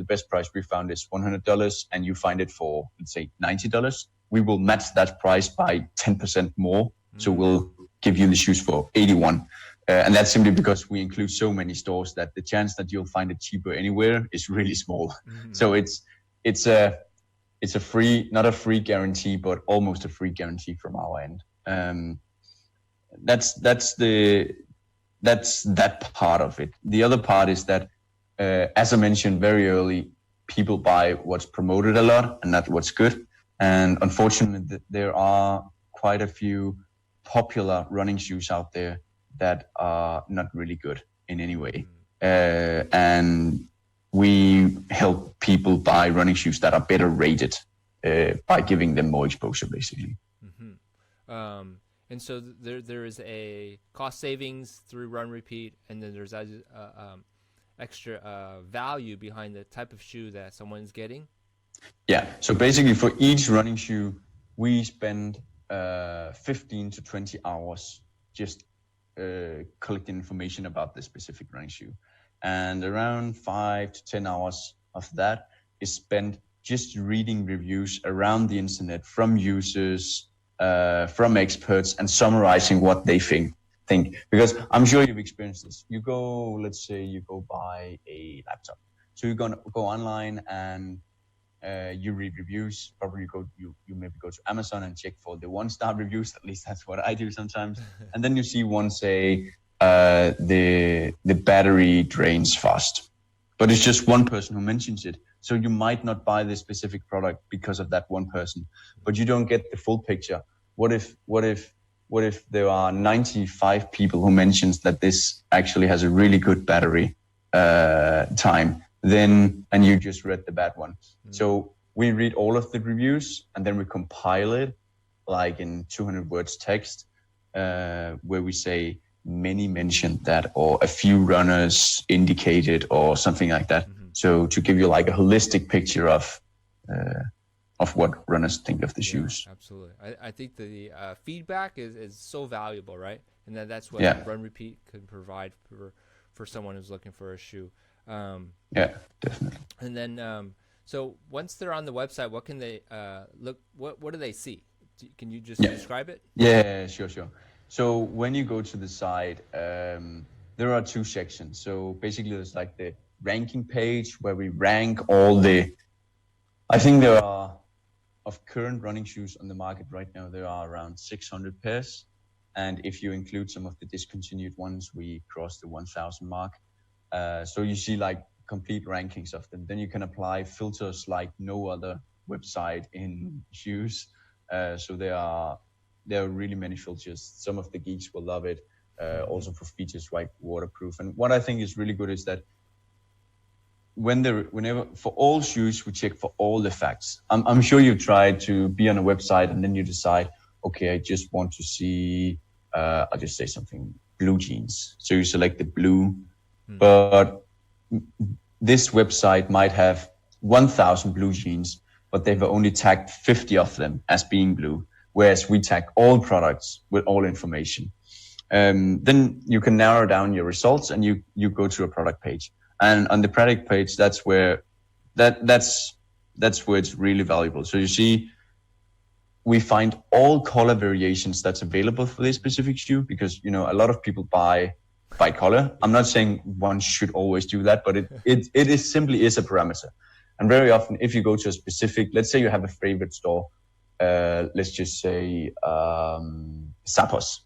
best price we found is $100, and you find it for, let's say, $90. We will match that price by 10% more. So we'll give you the shoes for 81. And that's simply because we include so many stores that the chance that you'll find it cheaper anywhere is really small. So it's a free, not a free guarantee, but almost a free guarantee from our end. That's that part of it. The other part is that, as I mentioned very early, people buy what's promoted a lot and not what's good. And unfortunately, there are quite a few popular running shoes out there that are not really good in any way. And we help people buy running shoes that are better rated by giving them more exposure, basically. And so there is a cost savings through Run Repeat, and then there's extra value behind the type of shoe that someone's getting. Yeah. So basically, for each running shoe, we spend 15 to 20 hours just collecting information about the specific running shoe, and around 5 to 10 hours of that is spent just reading reviews around the internet from users, from experts, and summarizing what they think. Because I'm sure you've experienced this. Let's say you go buy a laptop. So you're gonna go online and you read reviews. Probably you maybe go to Amazon and check for the 1-star reviews. At least that's what I do sometimes. And then you see one say the battery drains fast, but it's just one person who mentions it. So you might not buy this specific product because of that one person, but you don't get the full picture. What if there are 95 people who mentions that this actually has a really good battery time? And you just read the bad one. So we read all of the reviews, and then we compile it like in 200 words text, where we say many mentioned that, or a few runners indicated, or something like that. So to give you like a holistic picture of what runners think of the shoes. Absolutely. I think the feedback is so valuable, right? And that's what Run Repeat can provide for someone who's looking for a shoe. Yeah, definitely. And then, so once they're on the website, what can they look? What do they see? Can you just describe it? Yeah, sure. So when you go to the site, there are 2 sections. So basically, there's like the ranking page where we rank I think there are, of current running shoes on the market right now, there are around 600 pairs. And if you include some of the discontinued ones, we cross the 1,000 mark. So you see like complete rankings of them. Then you can apply filters like no other website in shoes. So there are really many filters. Some of the geeks will love it. Also for features like waterproof. And what I think is really good is that whenever for all shoes, we check for all the facts. I'm sure you've tried to be on a website and then you decide, okay, I just want to see, I'll just say something, blue jeans. So you select the blue, but this website might have 1,000 blue jeans, but they've only tagged 50 of them as being blue, whereas we tag all products with all information. Then you can narrow down your results and you go to a product page. And on the product page, that's where it's really valuable. So you see, we find all color variations that's available for this specific shoe, because a lot of people buy by color. I'm not saying one should always do that, but it is simply is a parameter. And very often, if you go to a specific, let's say you have a favorite store, let's just say Zappos.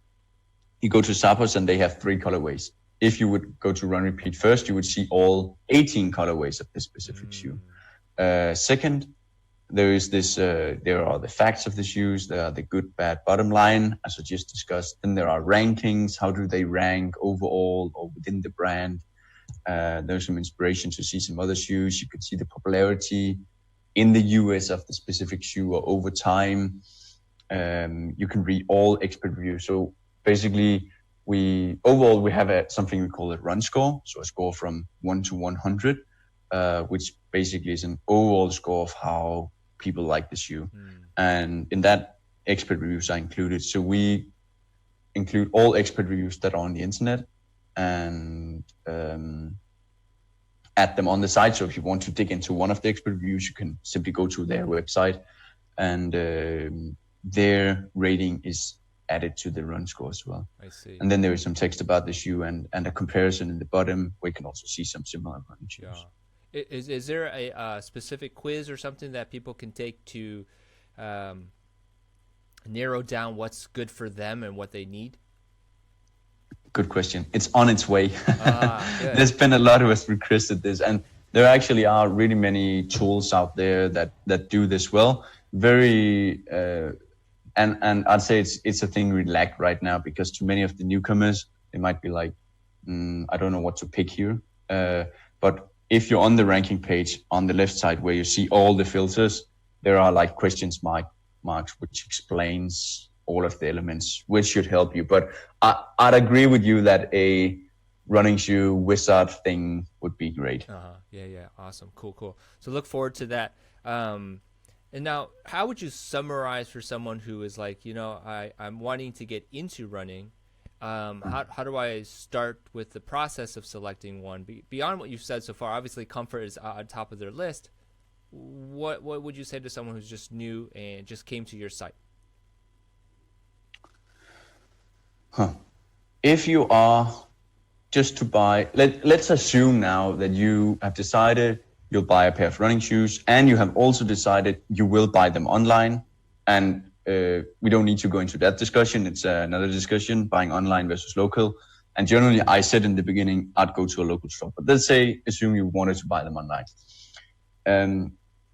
You go to Zappos and they have 3 colorways. If you would go to Run Repeat first, you would see all 18 colorways of this specific shoe. Second, there is this. There are the facts of the shoes. There are the good, bad, bottom line, as I just discussed. Then there are rankings. How do they rank overall or within the brand? There's some inspiration to see some other shoes. You could see the popularity in the US of the specific shoe or over time. You can read all expert reviews. So basically, we have something we call a run score. So a score from 1 to 100, which basically is an overall score of how people like the shoe. And in that, expert reviews are included. So we include all expert reviews that are on the internet and add them on the site. So if you want to dig into one of the expert reviews, you can simply go to their website, and their rating is added to the run score as well. I see. And then there is some text about the shoe and a comparison in the bottom where you can also see some similar running shoes. Yeah. Is there a specific quiz or something that people can take to narrow down what's good for them and what they need? Good question. It's on its way. Good. There's been a lot of us requested this, and there actually are really many tools out there that do this well. Very and I'd say it's a thing we lack right now, because to many of the newcomers, they might be like, I don't know what to pick here. But if you're on the ranking page on the left side where you see all the filters, there are like questions marks which explains all of the elements, which should help you. But I'd agree with you that a running shoe wizard thing would be great. Yeah. Awesome. Cool. So look forward to that. And now, how would you summarize for someone who is like, I'm wanting to get into running? How do I start with the process of selecting one? Beyond what you've said so far, obviously comfort is on top of their list. What would you say to someone who's just new and just came to your site? If you are just to buy, let's assume now that you have decided you'll buy a pair of running shoes, and you have also decided you will buy them online. And we don't need to go into that discussion. It's another discussion, buying online versus local. And generally, I said in the beginning, I'd go to a local store. But let's say, assume you wanted to buy them online.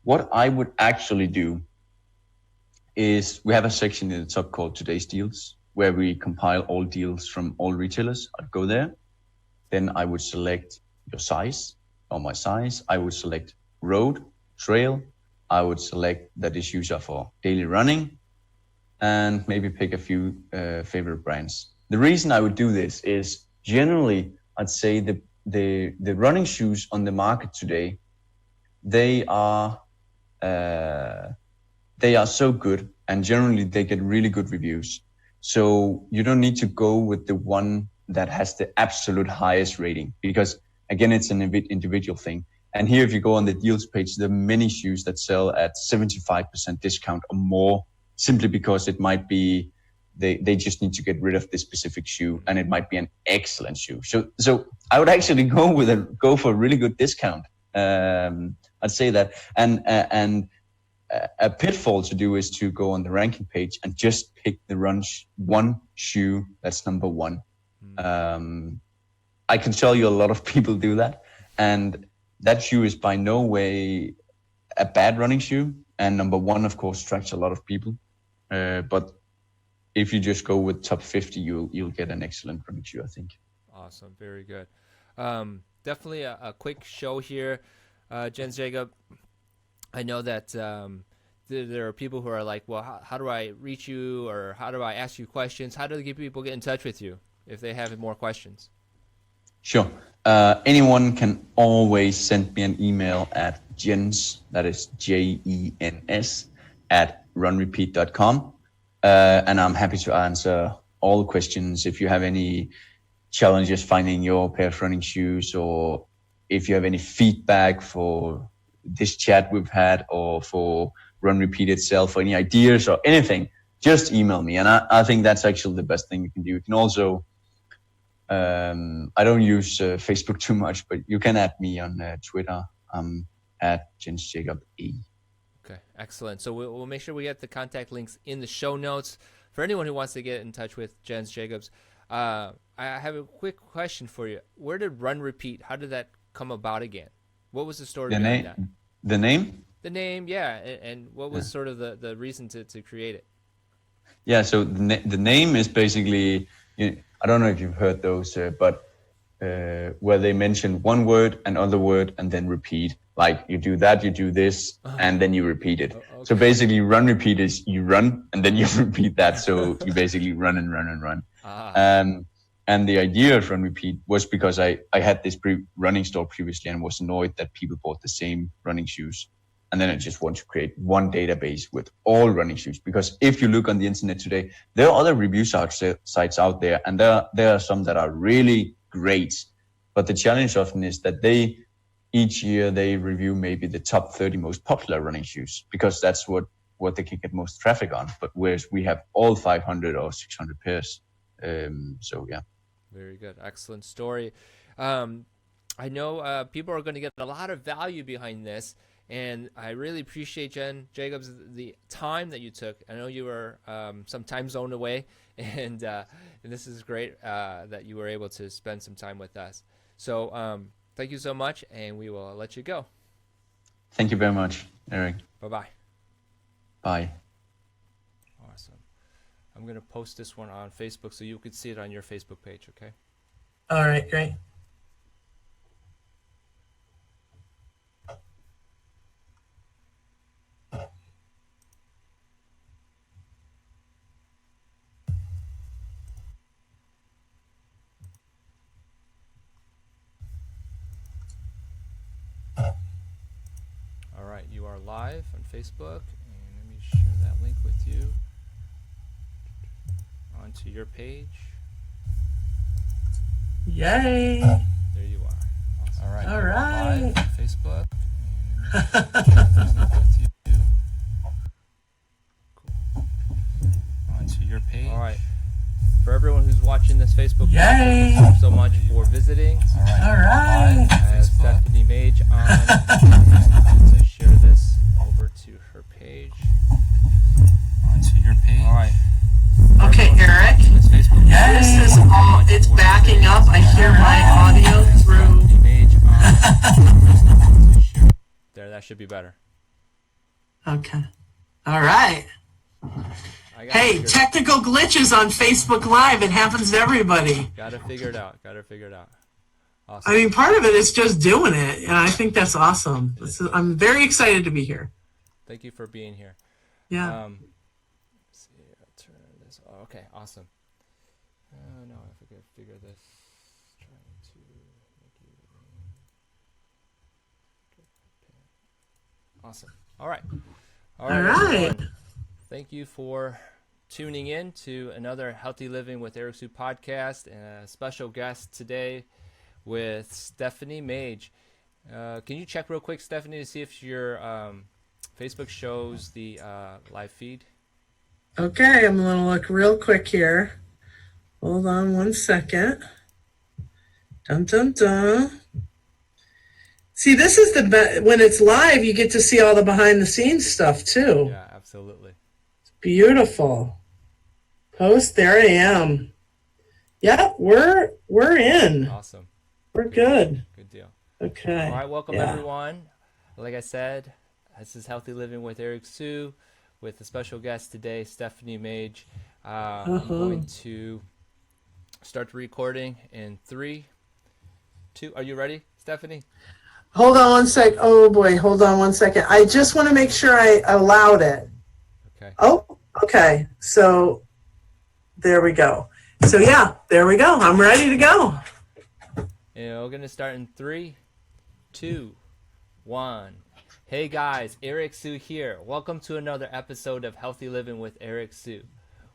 What I would actually do is, we have a section in the top called Today's Deals, where we compile all deals from all retailers. I'd go there. Then I would select your size, or my size. I would select road, trail. I would select that these shoes are for daily running, and maybe pick a few favorite brands. The reason I would do this is, generally, I'd say the running shoes on the market today, they are so good, and generally they get really good reviews. So you don't need to go with the one that has the absolute highest rating, because again, it's an individual thing. And here, if you go on the deals page, there are many shoes that sell at 75% discount or more, simply because it might be they just need to get rid of this specific shoe, and it might be an excellent shoe. So I would actually go for a really good discount. I'd say that. And a pitfall to do is to go on the ranking page and just pick the one shoe that's number one. I can tell you a lot of people do that, and that shoe is by no way a bad running shoe. And number one, of course, attracts a lot of people. But if you just go with top 50, you'll get an excellent running shoe, I think. Awesome, very good. Definitely a quick show here, Jens Jacob. I know that there are people who are like, well, how do I reach you, or how do I ask you questions? How do people get in touch with you if they have more questions? Sure. Anyone can always send me an email at Jens, that is JENS, @runrepeat.com. And I'm happy to answer all questions. If you have any challenges finding your pair of running shoes, or if you have any feedback for this chat we've had, or for Run Repeat itself, or any ideas or anything, just email me. And I think that's actually the best thing you can do. You can also I don't use Facebook too much, but you can add me on Twitter. I'm at Jens Jacob E. Okay, excellent. So we'll make sure we get the contact links in the show notes for anyone who wants to get in touch with Jens Jacobs. I have a quick question for you. Where did Run Repeat? How did that come about again? What was the story behind that? The name? The name, yeah, and what was sort of the reason to create it? Yeah, so the name is basically, I don't know if you've heard those, but where they mention one word, another word, and then repeat. Like you do that, you do this, and then you repeat it. Okay. So basically, Run Repeat is you run, and then you repeat that. So you basically run and run and run. And the idea of Run Repeat was because I had this running store previously and was annoyed that people bought the same running shoes. And then I just want to create one database with all running shoes. Because if you look on the internet today, there are other review sites out there, and there are some that are really great. But the challenge often is that each year they review maybe the top 30 most popular running shoes, because that's what they can get most traffic on. But whereas we have all 500 or 600 pairs. So yeah. Very good. Excellent story. I know people are going to get a lot of value behind this. And I really appreciate, Jen Jacobs, the time that you took. I know you were some time zone away, and this is great that you were able to spend some time with us. So thank you so much, and we will let you go. Thank you very much, Eric. Bye-bye. Bye. Awesome. I'm going to post this one on Facebook so you can see it on your Facebook page, okay? All right, great. You are live on Facebook, and let me share that link with you onto your page. Yay! There you are. Awesome. All right. All right. Live on Facebook. And with you. Cool. Onto your page. All right. For everyone who's watching this Facebook, yay! Thank you so much for visiting. All right. I have Stephanie Mage on. To share this over to her page. Onto your page. All right. Okay, Eric. Yes, this is all. It's backing up. I hear my audio through. There, that should be better. Okay. All right. Hey, technical glitches on Facebook Live. It happens to everybody. Gotta figure it out. Awesome. I mean, part of it is just doing it, and I think that's awesome. I'm very excited to be here. Thank you for being here. Yeah. Let's see, I'll turn this. Oh, okay, awesome. No, I forget to figure this. Trying to make you. Awesome. All right. All right. Everyone. Thank you for tuning in to another Healthy Living with Eric Sue podcast, and a special guest today with Stephanie Mage. Can you check real quick, Stephanie, to see if your Facebook shows the live feed? Okay, I'm going to look real quick here. Hold on 1 second. Dun, dun, dun. See, this is the best. When it's live, you get to see all the behind-the-scenes stuff, too. Yeah, absolutely. It's beautiful. Post, there I am. Yeah, we're in. Awesome. We're good. Good deal. Okay. All right, welcome everyone. Like I said, this is Healthy Living with Eric Sue, with a special guest today, Stephanie Mage. I'm going to start the recording in 3, 2. Are you ready, Stephanie? Hold on 1 sec. Oh boy, hold on 1 second. I just want to make sure I allowed it. Okay. Oh, okay. So there we go. So yeah, there we go. I'm ready to go. And we're going to start in 3, 2, 1. Hey guys, Eric Sue here. Welcome to another episode of Healthy Living with Eric Sue.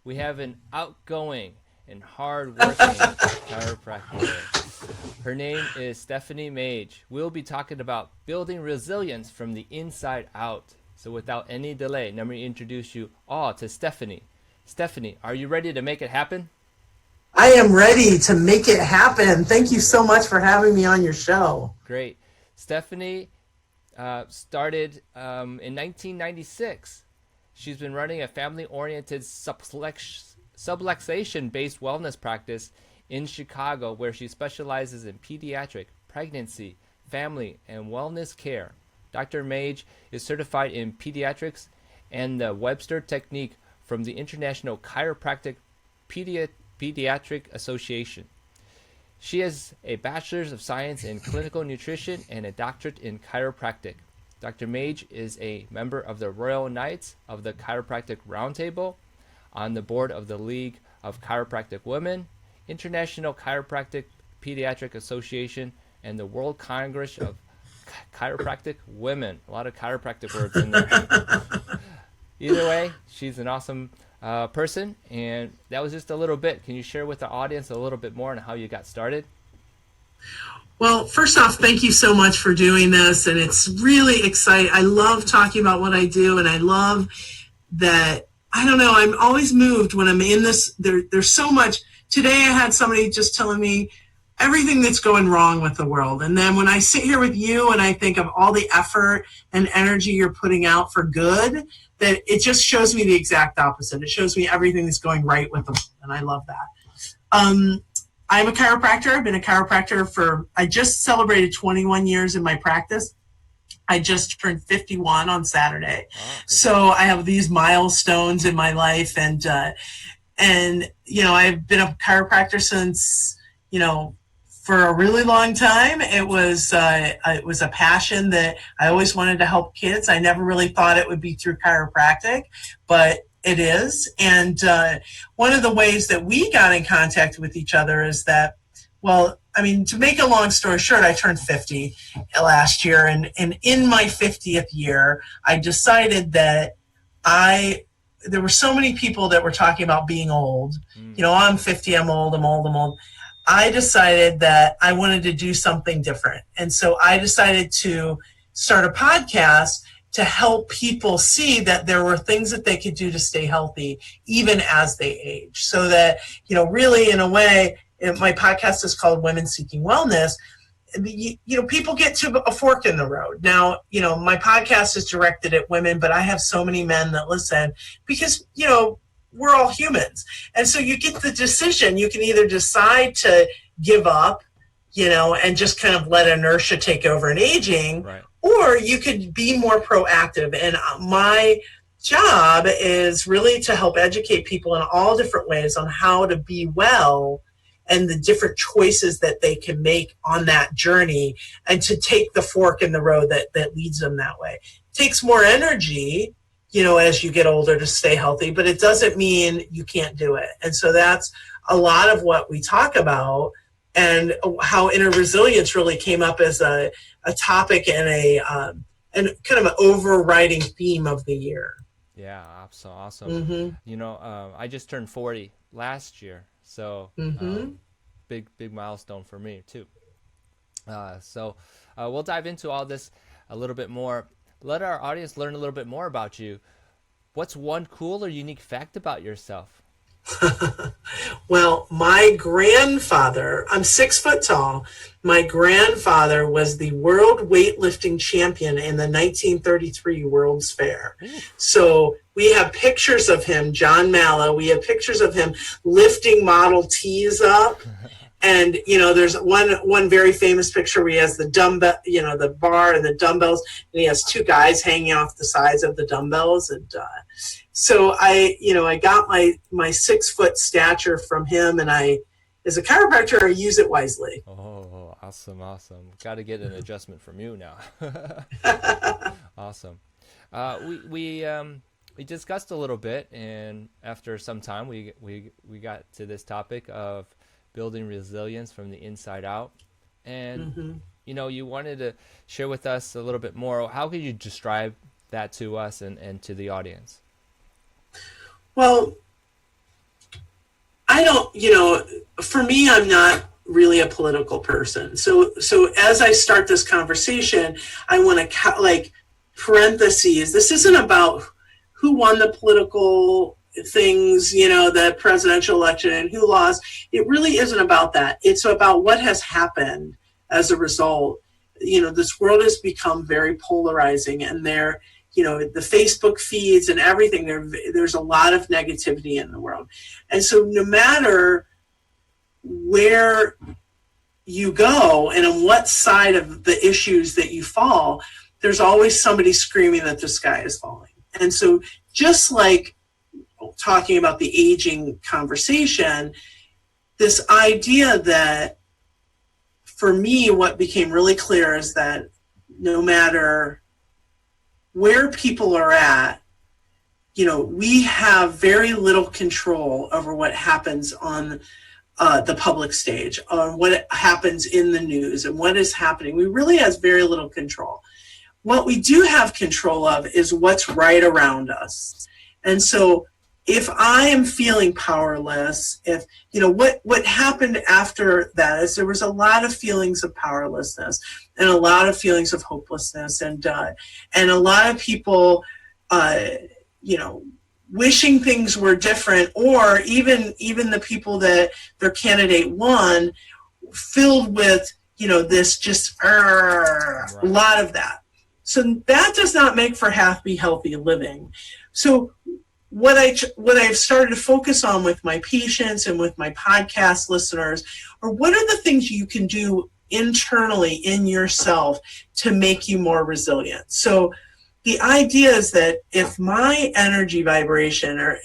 We have an outgoing and hard-working chiropractor. Her name is Stephanie Mage. We'll be talking about building resilience from the inside out. So without any delay, let me introduce you all to Stephanie. Stephanie, are you ready to make it happen? I am ready to make it happen. Thank you so much for having me on your show. Great. Stephanie started in 1996. She's been running a family-oriented subluxation-based wellness practice in Chicago, where she specializes in pediatric, pregnancy, family, and wellness care. Dr. Mage is certified in pediatrics and the Webster technique from the International Chiropractic Pediatric Association. She has a Bachelor's of Science in Clinical Nutrition and a doctorate in chiropractic. Dr. Mage is a member of the Royal Knights of the Chiropractic Roundtable, on the board of the League of Chiropractic Women, International Chiropractic Pediatric Association, and the World Congress of Chiropractic Women. A lot of chiropractic words in there. Either way, she's an awesome person, and that was just a little bit. Can you share with the audience a little bit more on how you got started? Well, first off, thank you so much for doing this, and it's really exciting. I love talking about what I do, and I love that, I don't know, I'm always moved when I'm in this. There's so much. Today I had somebody just telling me everything that's going wrong with the world, and then when I sit here with you and I think of all the effort and energy you're putting out for good, that it just shows me the exact opposite. It shows me everything that's going right with them, and I love that. I'm a chiropractor. I've been a chiropractor I just celebrated 21 years in my practice. I just turned 51 on Saturday. Oh, okay. So I have these milestones in my life, and you know, I've been a chiropractor since, you know, for a really long time. It was a passion that I always wanted to help kids. I never really thought it would be through chiropractic, but it is. And one of the ways that we got in contact with each other is that, well, I mean, to make a long story short, I turned 50 last year. And in my 50th year, I decided that there were so many people that were talking about being old. You know, I'm 50, I'm old. I decided that I wanted to do something different. And so I decided to start a podcast to help people see that there were things that they could do to stay healthy even as they age. So that, you know, really in a way, my podcast is called Women Seeking Wellness. You know, people get to a fork in the road. Now, you know, my podcast is directed at women, but I have so many men that listen because, you know, we're all humans. And so you get the decision. You can either decide to give up, you know, and just kind of let inertia take over in aging, right, or you could be more proactive. And my job is really to help educate people in all different ways on how to be well and the different choices that they can make on that journey, and to take the fork in the road that leads them that way. It takes more energy, you know, as you get older to stay healthy, but it doesn't mean you can't do it. And so that's a lot of what we talk about, and how inner resilience really came up as a topic and and kind of an overriding theme of the year. Yeah, awesome. Mm-hmm. You know, I just turned 40 last year, so big milestone for me too. So we'll dive into all this a little bit more. Let our audience learn a little bit more about you. What's one cool or unique fact about yourself? Well, my grandfather, I'm 6 foot tall. My grandfather was the world weightlifting champion in the 1933 World's Fair. Ooh. So we have pictures of him, John Mallow. We have pictures of him lifting Model Ts up. And, you know, there's one very famous picture where he has the dumbbell, you know, the bar and the dumbbells, and he has two guys hanging off the sides of the dumbbells. And so I got my 6 foot stature from him, and as a chiropractor, I use it wisely. Oh, awesome. Got to get an adjustment from you now. Awesome. We discussed a little bit, and after some time, we got to this topic of building resilience from the inside out. And, you know, you wanted to share with us a little bit more. How could you describe that to us and to the audience? Well, I don't, you know, for me, I'm not really a political person. So as I start this conversation, I want to, like, parentheses. This isn't about who won the political things, the presidential election and who lost. It really isn't about that. It's about what has happened as a result. This world has become very polarizing, and the Facebook feeds and everything, there's a lot of negativity in the world. And so no matter where you go and on what side of the issues that you fall, there's always somebody screaming that the sky is falling. And so just like talking about the aging conversation, this idea that, for me, what became really clear is that no matter where people are at, we have very little control over what happens on the public stage, on what happens in the news and what is happening. We really have very little control. What we do have control of is what's right around us. And so if I am feeling powerless, what happened after that is there was a lot of feelings of powerlessness and a lot of feelings of hopelessness, and a lot of people, wishing things were different, or even the people that their candidate won, filled with, this just a lot of that. So that does not make for happy, healthy living. So what I've started to focus on with my patients and with my podcast listeners are what are the things you can do internally in yourself to make you more resilient. So the idea is that if my energy vibration or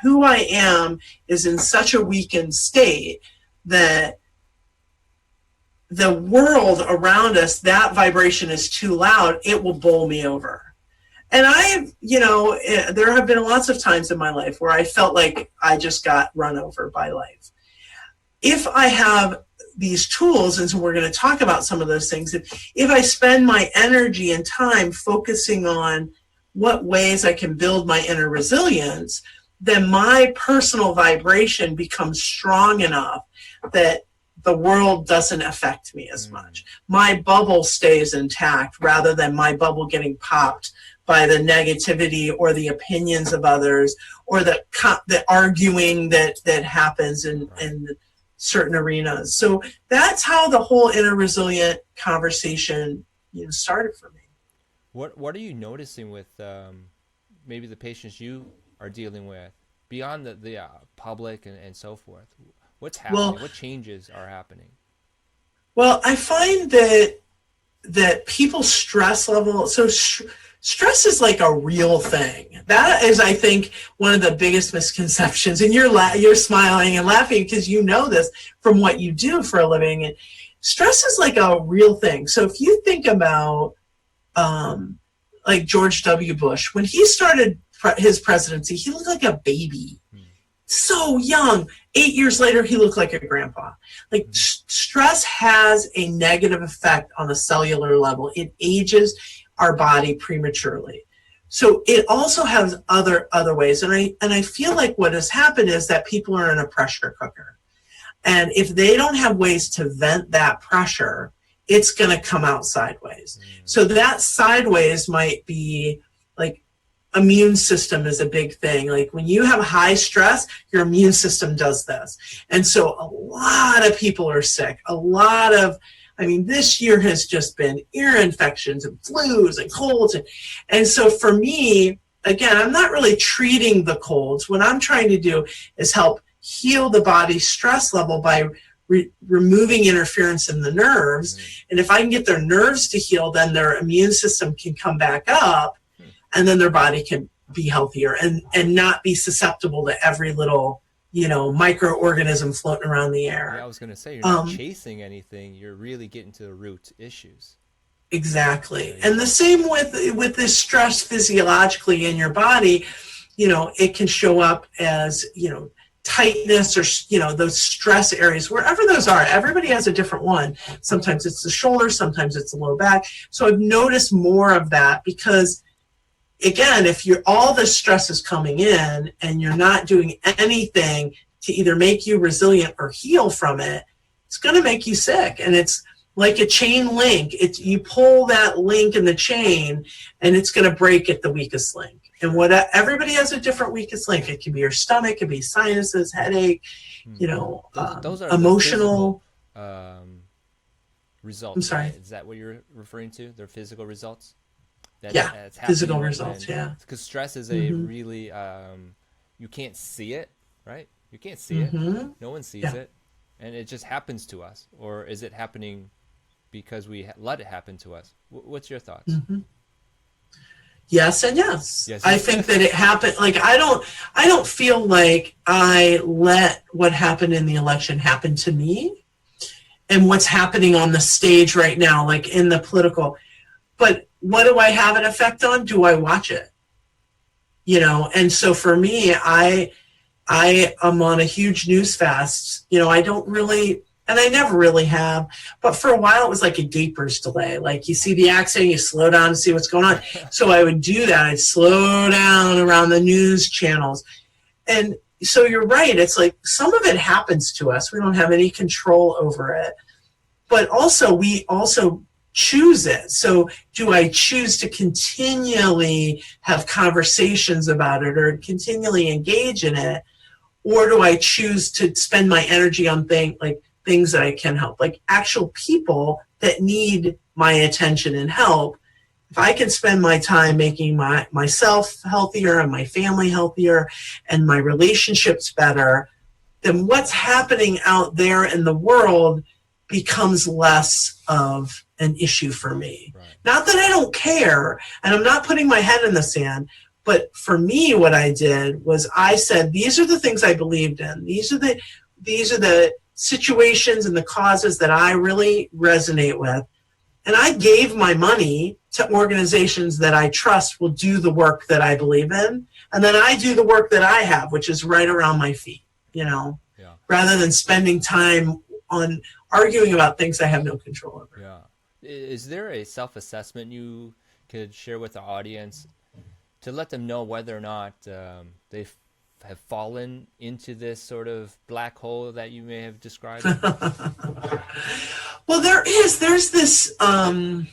who I am is in such a weakened state that the world around us, that vibration is too loud, it will bowl me over. And there have been lots of times in my life where I felt like I just got run over by life. If I have these tools, and so we're going to talk about some of those things, if I spend my energy and time focusing on what ways I can build my inner resilience, then my personal vibration becomes strong enough that the world doesn't affect me as much. My bubble stays intact rather than my bubble getting popped by the negativity or the opinions of others or the arguing that happens in certain arenas. So that's how the whole inner resilient conversation started for me. What are you noticing with maybe the patients you are dealing with beyond the public and so forth? What's happening? What changes are happening? Well, I find that people's stress level, stress is like a real thing. That is, I think, one of the biggest misconceptions. And you're smiling and laughing because you know this from what you do for a living. And stress is like a real thing. So if you think about like George W. Bush, when he started his presidency, he looked like a baby. So young. 8 years later, he looked like a grandpa. Like stress has a negative effect on a cellular level. It ages our body prematurely. So it also has other ways. And I feel like what has happened is that people are in a pressure cooker. And if they don't have ways to vent that pressure, it's going to come out sideways. So that sideways might be like immune system is a big thing. Like when you have high stress, your immune system does this. And so a lot of people are sick. This year has just been ear infections and flus and colds. And so for me, again, I'm not really treating the colds. What I'm trying to do is help heal the body's stress level by removing interference in the nerves. And if I can get their nerves to heal, then their immune system can come back up, and then their body can be healthier and not be susceptible to every little microorganism floating around the air. Yeah, I was going to say, you're not chasing anything. You're really getting to the root issues. Exactly. And the same with this stress physiologically in your body, it can show up as, tightness or, those stress areas, wherever those are. Everybody has a different one. Sometimes it's the shoulder, sometimes it's the low back. So I've noticed more of that because, again, if all the stress is coming in and you're not doing anything to either make you resilient or heal from it, it's going to make you sick. And it's like a chain link. You pull that link in the chain and it's going to break at the weakest link. And everybody has a different weakest link. It could be your stomach, it could be sinuses, headache, Those are emotional the physical, results. I'm sorry. Right? Is that what you're referring to? Their physical results? That's physical results, yeah. Because stress is a really, you can't see it, right? You can't see it. No one sees it. And it just happens to us. Or is it happening because we let it happen to us? What's your thoughts? Yes and yes. I think that it happened. Like, I don't feel like I let what happened in the election happen to me and what's happening on the stage right now, like in the political. But what do I have an effect on? Do I watch it? And so for me, I am on a huge news fast. I don't really, and I never really have, but for a while it was like a gaper's delay. Like, you see the accident, you slow down to see what's going on. So I would do that. I'd slow down around the news channels. And so you're right. It's like some of it happens to us. We don't have any control over it. But also, we also choose it. So do I choose to continually have conversations about it or continually engage in it? Or do I choose to spend my energy on things that I can help, like actual people that need my attention and help? If I can spend my time making myself healthier and my family healthier and my relationships better, then what's happening out there in the world becomes less of an issue for me. Right. Not that I don't care, and I'm not putting my head in the sand, but for me, what I did was I said, these are the things I believed in. These are the situations and the causes that I really resonate with. And I gave my money to organizations that I trust will do the work that I believe in. And then I do the work that I have, which is right around my feet, rather than spending time on arguing about things I have no control over. Yeah. Is there a self-assessment you could share with the audience to let them know whether or not they have fallen into this sort of black hole that you may have described? Well, there's this, I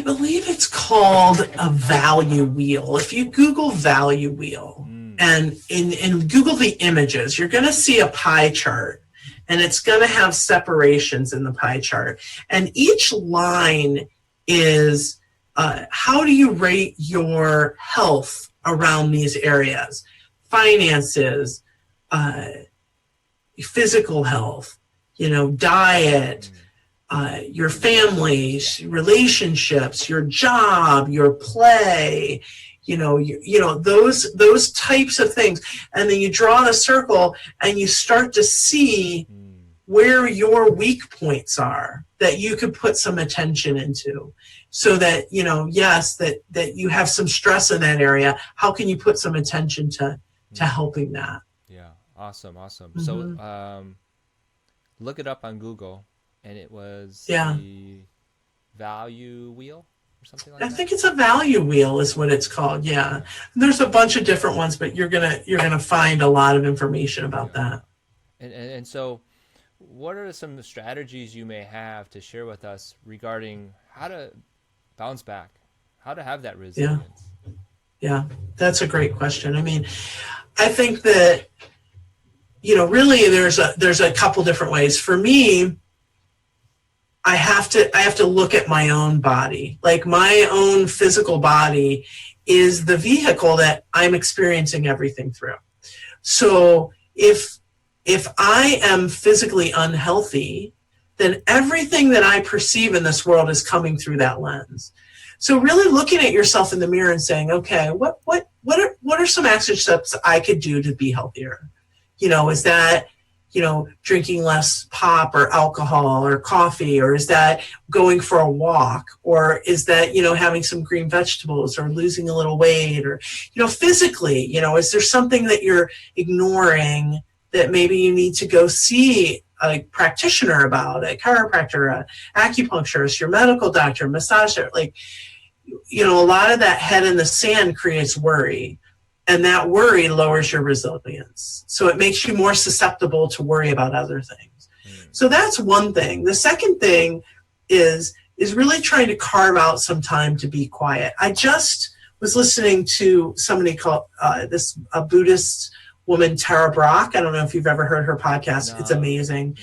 believe it's called a value wheel. If you Google value wheel and Google the images, you're going to see a pie chart, and it's going to have separations in the pie chart. And each line is how do you rate your health around these areas? Finances, physical health, diet, your family, relationships, your job, your play, those types of things. And then you draw the circle and you start to see where your weak points are that you could put some attention into. So that, yes, that you have some stress in that area. How can you put some attention to helping that? Yeah. Awesome. So look it up on Google, and it was the value wheel or something like that? I think it's a value wheel is what it's called. Yeah. There's a bunch of different ones, but you're gonna find a lot of information about that. And so what are some strategies you may have to share with us regarding how to bounce back, how to have that resilience? Yeah, that's a great question. I mean, I think that, really there's a couple different ways. For me, I have to look at my own body. Like, my own physical body is the vehicle that I'm experiencing everything through. So if I am physically unhealthy, then everything that I perceive in this world is coming through that lens. So really looking at yourself in the mirror and saying, okay, what are some action steps I could do to be healthier? Is that, drinking less pop or alcohol or coffee, or is that going for a walk, or is that, having some green vegetables, or losing a little weight, or, physically, is there something that you're ignoring that maybe you need to go see a practitioner about, a chiropractor, an acupuncturist, your medical doctor, massager? Like, a lot of that head in the sand creates worry, and that worry lowers your resilience. So it makes you more susceptible to worry about other things. So that's one thing. The second thing is is really trying to carve out some time to be quiet. I just was listening to somebody called a Buddhist woman, Tara Brach. I don't know if you've ever heard her podcast. No. It's amazing.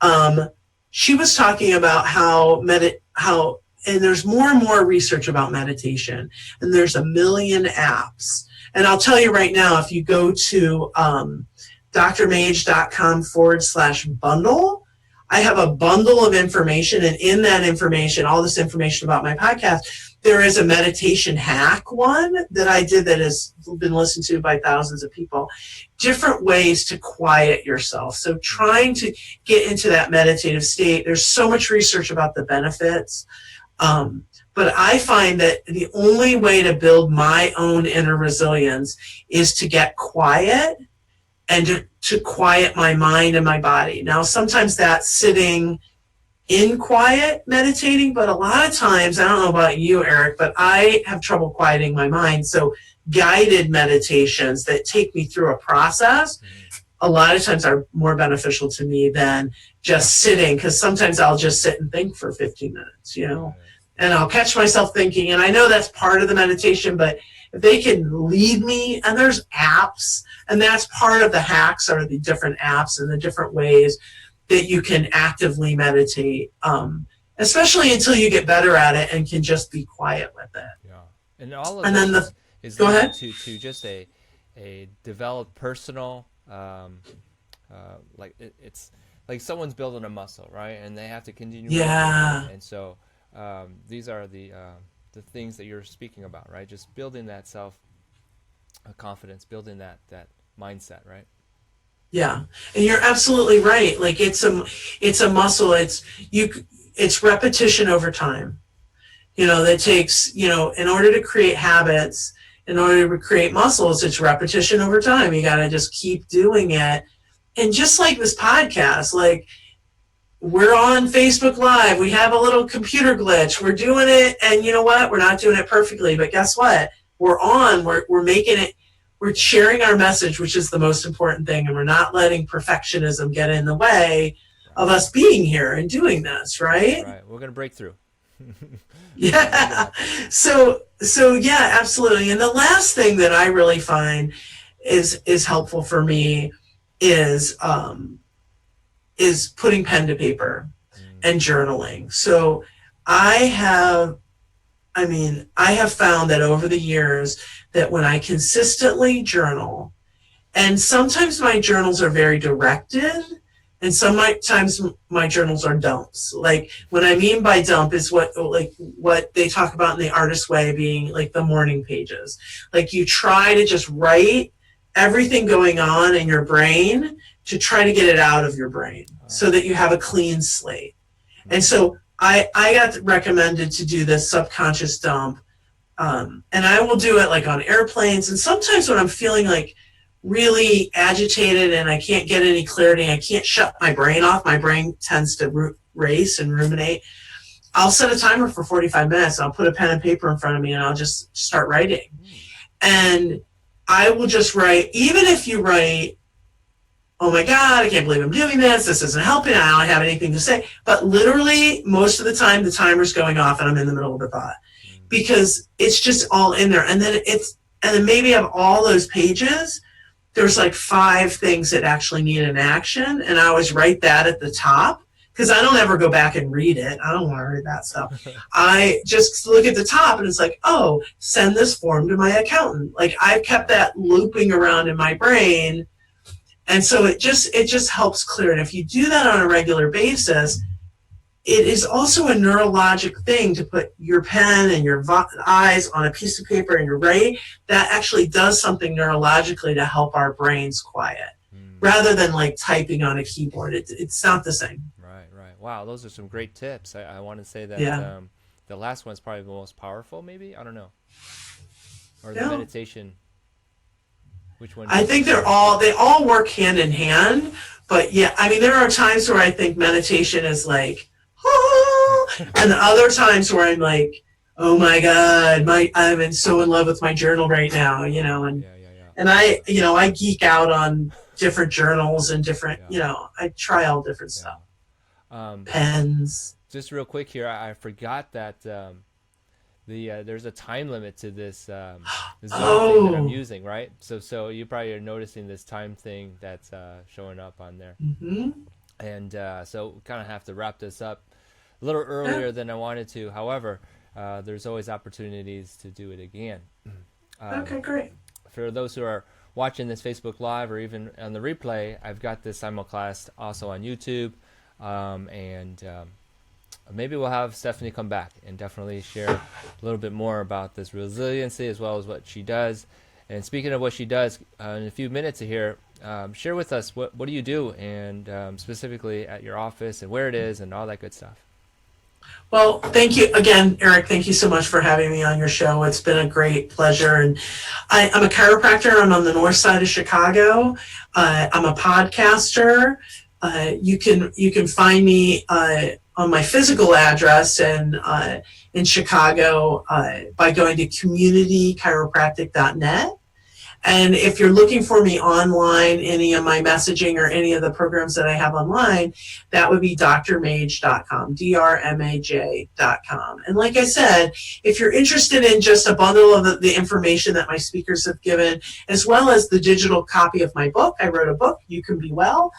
No. She was talking about how and there's more and more research about meditation, and there's a million apps. And I'll tell you right now, if you go to drmage.com/bundle, I have a bundle of information, and in that information, all this information about my podcast, there is a meditation hack one that I did that has been listened to by thousands of people. Different ways to quiet yourself. So trying to get into that meditative state. There's so much research about the benefits. But I find that the only way to build my own inner resilience is to get quiet and to quiet my mind and my body. Now, sometimes that's sitting in quiet, meditating, but a lot of times, I don't know about you, Eric, but I have trouble quieting my mind. So guided meditations that take me through a process, a lot of times are more beneficial to me than just sitting, because sometimes I'll just sit and think for 15 minutes, and I'll catch myself thinking, and I know that's part of the meditation, but if they can lead me, and there's apps, and that's part of the hacks, are the different apps and the different ways that you can actively meditate, especially until you get better at it and can just be quiet with it. Yeah, and all of and this then is go ahead. to just a developed personal, it's like someone's building a muscle, right? And they have to continue. Yeah. And so these are the things that you're speaking about, right? Just building that self confidence, building that mindset, right? Yeah, and you're absolutely right. Like it's a muscle. It's repetition over time. That takes, in order to create habits, in order to create muscles, it's repetition over time. You got to just keep doing it. And just like this podcast, like we're on Facebook Live, we have a little computer glitch. We're doing it, and you know what? We're not doing it perfectly, but guess what? We're making it. We're sharing our message, which is the most important thing, and we're not letting perfectionism get in the way of us being here and doing this, right? Right. We're gonna break through. Yeah. So yeah, absolutely. And the last thing that I really find is helpful for me is putting pen to paper and journaling. So I have found that over the years that when I consistently journal, and sometimes my journals are very directed, and sometimes my journals are dumps. Like what I mean by dump is what they talk about in The Artist Way being like the morning pages. Like you try to just write everything going on in your brain to try to get it out of your brain so that you have a clean slate. And so I got recommended to do this subconscious dump. And I will do it like on airplanes. And sometimes when I'm feeling like really agitated and I can't get any clarity, I can't shut my brain off. My brain tends to race and ruminate. I'll set a timer for 45 minutes. I'll put a pen and paper in front of me and I'll just start writing. And I will just write, even if you write, oh my God, I can't believe I'm doing this. This isn't helping. I don't have anything to say. But literally, most of the time, the timer's going off and I'm in the middle of the thought because it's just all in there. And then maybe of all those pages, there's like 5 things that actually need an action. And I always write that at the top because I don't ever go back and read it. I don't want to read that stuff. I just look at the top and it's like, oh, send this form to my accountant. Like I've kept that looping around in my brain. And so it just helps clear it. If you do that on a regular basis, it is also a neurologic thing to put your pen and your eyes on a piece of paper and you're right. That actually does something neurologically to help our brains quiet rather than like typing on a keyboard. It's not the same. Right. Wow, those are some great tips. I want to say that the last one's probably the most powerful, maybe? I don't know. Or the meditation. Which one? I think they all work hand in hand. But yeah, I mean, there are times where I think meditation is like, and other times where I'm like, oh my God, I'm so in love with my journal right now, and I geek out on different journals and different, I try all different stuff. Pens. just real quick here, I forgot that there's a time limit to this Zoom thing that I'm using, right? So you probably are noticing this time thing that's showing up on there. And so kind of have to wrap this up a little earlier than I wanted to. However, there's always opportunities to do it again. Okay, great. For those who are watching this Facebook Live or even on the replay, I've got this simulcast also on YouTube. And maybe we'll have Stephanie come back and definitely share a little bit more about this resiliency as well as what she does. And speaking of what she does, in a few minutes here, share with us what do you do, and specifically at your office and where it is and all that good stuff. Well, thank you again, Eric. Thank you so much for having me on your show. It's been a great pleasure. And I'm a chiropractor. I'm on the north side of Chicago. I'm a podcaster. You can find me on my physical address in Chicago by going to communitychiropractic.net. And if you're looking for me online, any of my messaging or any of the programs that I have online, that would be drmage.com, drmaj.com. And like I said, if you're interested in just a bundle of the information that my speakers have given, as well as the digital copy of my book, I wrote a book, You Can Be Well.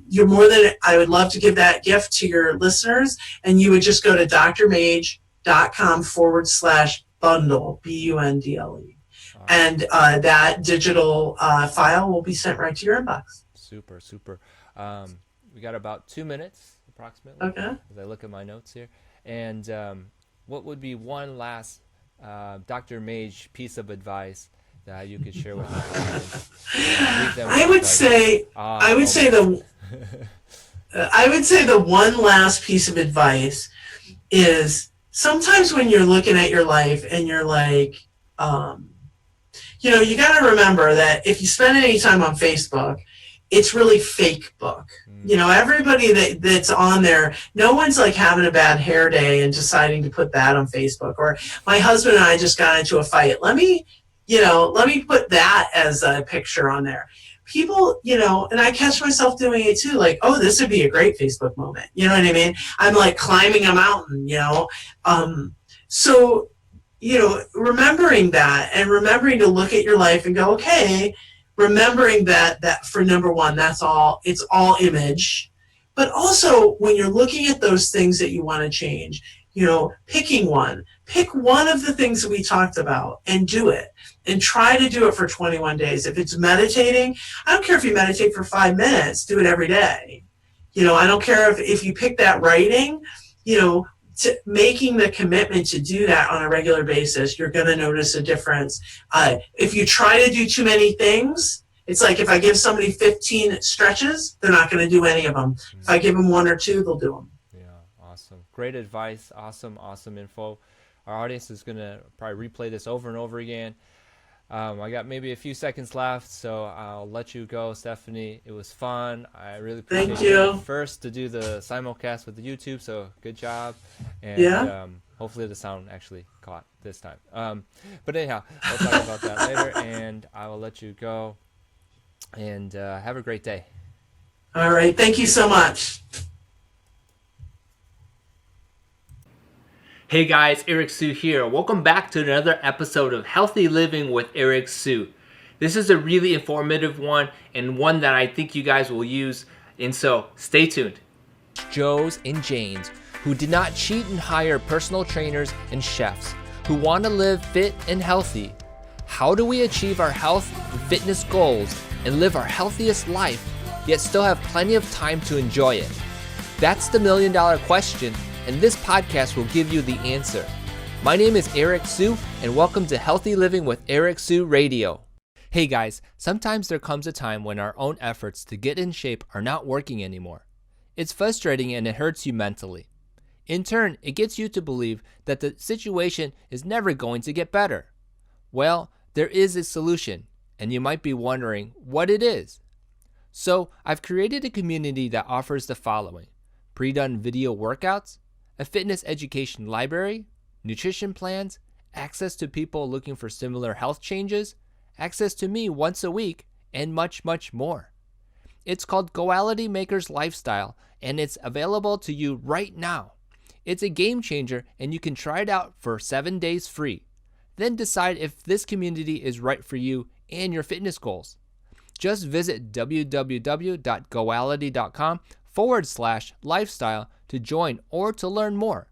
You're more than, I would love to give that gift to your listeners. And you would just go to drmage.com/bundle, BUNDLE. And that digital file will be sent right to your inbox. Super. We got about 2 minutes approximately. Okay. As I look at my notes here. And what would be one last Dr. Mage piece of advice that you could share with us? I would say the one last piece of advice is sometimes when you're looking at your life and you're like, you got to remember that if you spend any time on Facebook, it's really fake book. Everybody that's on there, no one's like having a bad hair day and deciding to put that on Facebook. Or my husband and I just got into a fight. Let me put that as a picture on there. People, and I catch myself doing it too, like, oh, this would be a great Facebook moment. You know what I mean? I'm like climbing a mountain, So, remembering that and remembering to look at your life and go, okay, remembering that for number one, it's all image. But also when you're looking at those things that you want to change, pick one of the things that we talked about and do it, and try to do it for 21 days. If it's meditating, I don't care if you meditate for 5 minutes, do it every day. I don't care if you pick that writing, making the commitment to do that on a regular basis, you're going to notice a difference. If you try to do too many things, it's like if I give somebody 15 stretches, they're not going to do any of them. If I give them 1 or 2, they'll do them. Yeah, awesome. Great advice. Awesome info. Our audience is going to probably replay this over and over again. I got maybe a few seconds left, so I'll let you go, Stephanie. It was fun. I really appreciate you first to do the simulcast with the YouTube, so good job. And hopefully the sound actually caught this time. But anyhow, we'll talk about that later, and I will let you go. And have a great day. All right. Thank you so much. Hey guys, Eric Sue here. Welcome back to another episode of Healthy Living with Eric Sue. This is a really informative one and one that I think you guys will use, and so stay tuned. Joes and Janes who did not cheat and hire personal trainers and chefs, who want to live fit and healthy. How do we achieve our health and fitness goals and live our healthiest life, yet still have plenty of time to enjoy it? That's the $1 million question, and this podcast will give you the answer. My name is Eric Sue, and welcome to Healthy Living with Eric Sue Radio. Hey guys, sometimes there comes a time when our own efforts to get in shape are not working anymore. It's frustrating and it hurts you mentally. In turn, it gets you to believe that the situation is never going to get better. Well, there is a solution, and you might be wondering what it is. So, I've created a community that offers the following: pre-done video workouts, a fitness education library, nutrition plans, access to people looking for similar health changes, access to me once a week, and much, much more. It's called Goality Makers Lifestyle, and it's available to you right now. It's a game changer, and you can try it out for 7 days free. Then decide if this community is right for you and your fitness goals. Just visit www.goality.com/lifestyle to join or to learn more.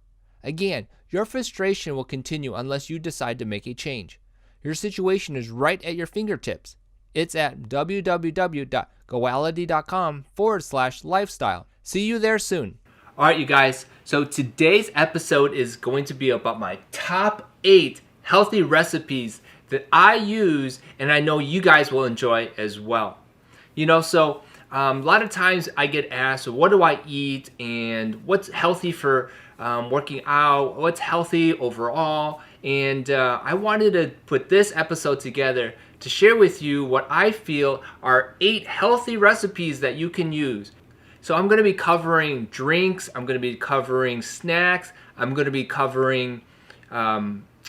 Again, your frustration will continue unless you decide to make a change. Your situation is right at your fingertips. It's at www.goality.com/lifestyle. See you there soon. All right, you guys. So today's episode is going to be about my top 8 healthy recipes that I use and I know you guys will enjoy as well. So a lot of times I get asked, so what do I eat and what's healthy for working out, what's healthy overall, and I wanted to put this episode together to share with you what I feel are 8 healthy recipes that you can use. So I'm going to be covering drinks, I'm going to be covering snacks, I'm going to be covering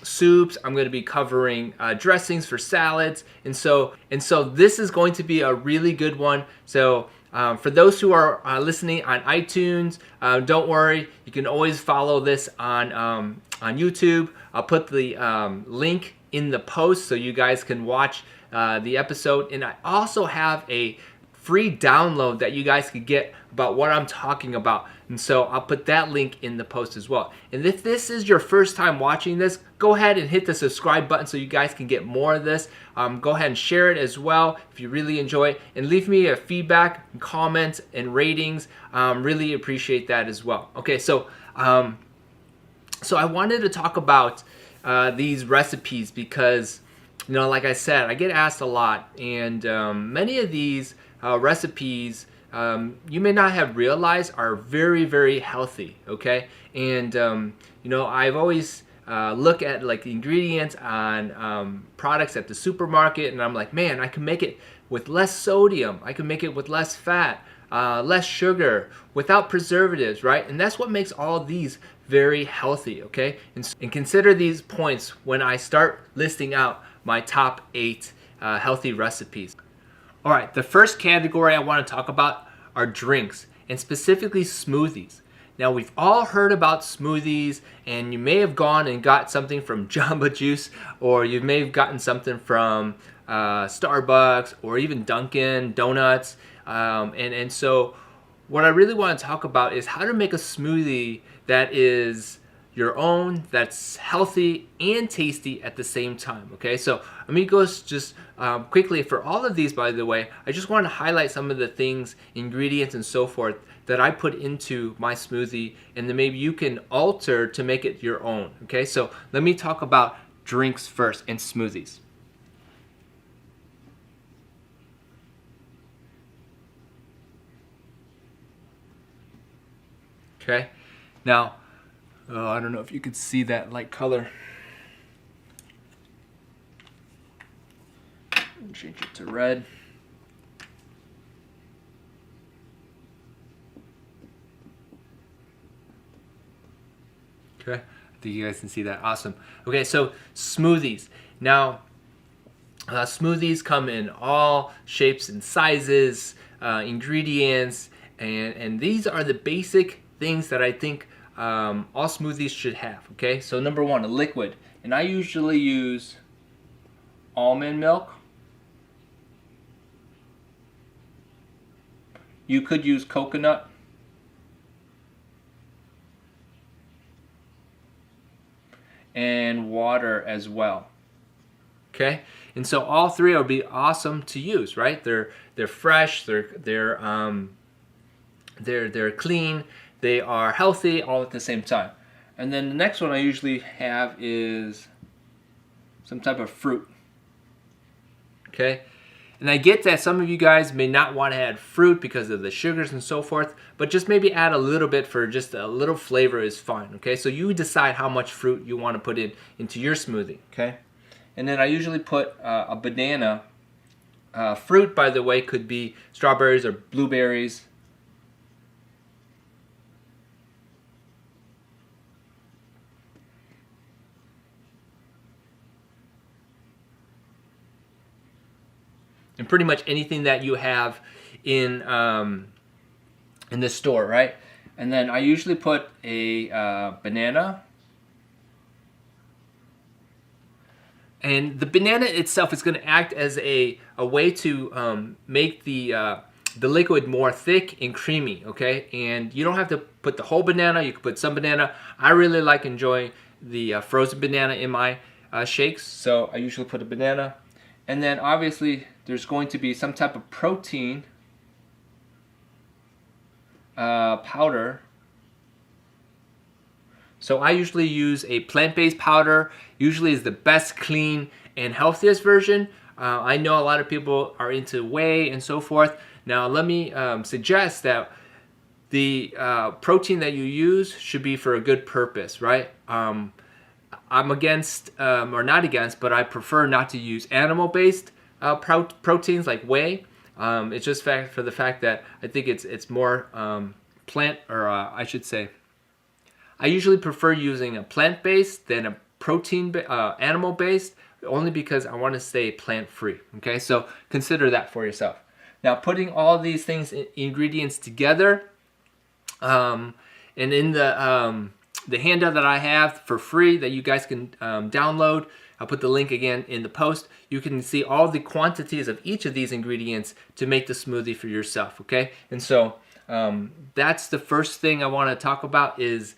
soups, I'm going to be covering dressings for salads, and so this is going to be a really good one. So for those who are listening on iTunes, don't worry, you can always follow this on YouTube. I'll put the link in the post so you guys can watch the episode, and I also have a free download that you guys could get about what I'm talking about, and so I'll put that link in the post as well. And if this is your first time watching this, go ahead and hit the subscribe button so you guys can get more of this. Go ahead and share it as well if you really enjoy it, and leave me a feedback, comments, and ratings. Really appreciate that as well. Okay, so I wanted to talk about these recipes because, like I said, I get asked a lot, and many of these recipes you may not have realized are very, very healthy. Okay, and I've always look at like the ingredients on products at the supermarket, and I'm like, man, I can make it with less sodium, I can make it with less fat, less sugar, without preservatives, right? And that's what makes all of these very healthy. Okay, and consider these points when I start listing out my top 8 healthy recipes. All right, the first category I want to talk about are drinks, and specifically smoothies. Now, we've all heard about smoothies, and you may have gone and got something from Jamba Juice, or you may have gotten something from Starbucks, or even Dunkin' Donuts. And so what I really want to talk about is how to make a smoothie that is your own, that's healthy and tasty at the same time. Okay, so let me go just quickly for all of these. By the way, I just want to highlight some of the things, ingredients, and so forth that I put into my smoothie, and then maybe you can alter to make it your own. Okay, so let me talk about drinks first and smoothies. Okay, now I don't know if you could see that light color. Change it to red. Okay, I think you guys can see that. Awesome. Okay, so smoothies. Now, smoothies come in all shapes and sizes, ingredients, and these are the basic things that I think all smoothies should have. Okay, so number 1, a liquid, and I usually use almond milk. You could use coconut, and water as well. Okay, and so all 3 will be awesome to use, right? They're fresh, they're clean, they are healthy, all at the same time. And then the next one I usually have is some type of fruit. Okay, and I get that some of you guys may not want to add fruit because of the sugars and so forth, but just maybe add a little bit for just a little flavor is fine. Okay, so you decide how much fruit you want to put into your smoothie. Okay, and then I usually put a banana. Fruit, by the way, could be strawberries or blueberries. And pretty much anything that you have in the store, right? And then I usually put a banana. And the banana itself is going to act as a way to make the liquid more thick and creamy, okay? And you don't have to put the whole banana. You can put some banana. I really like enjoying the frozen banana in my shakes, so I usually put a banana. And then obviously there's going to be some type of protein powder. So I usually use a plant-based powder. Usually is the best, clean, and healthiest version. I know a lot of people are into whey and so forth. Now let me suggest that the protein that you use should be for a good purpose, right? I'm against, or not against, but I prefer not to use animal-based proteins like whey. It's just for the fact that I think it's more plant, or I should say, I usually prefer using a plant-based than a protein animal-based, only because I want to stay plant-free. Okay, so consider that for yourself. Now, putting all these ingredients together, and in the handout that I have for free that you guys can download, I'll put the link again in the post. You can see all the quantities of each of these ingredients to make the smoothie for yourself. Okay, and so that's the first thing I want to talk about is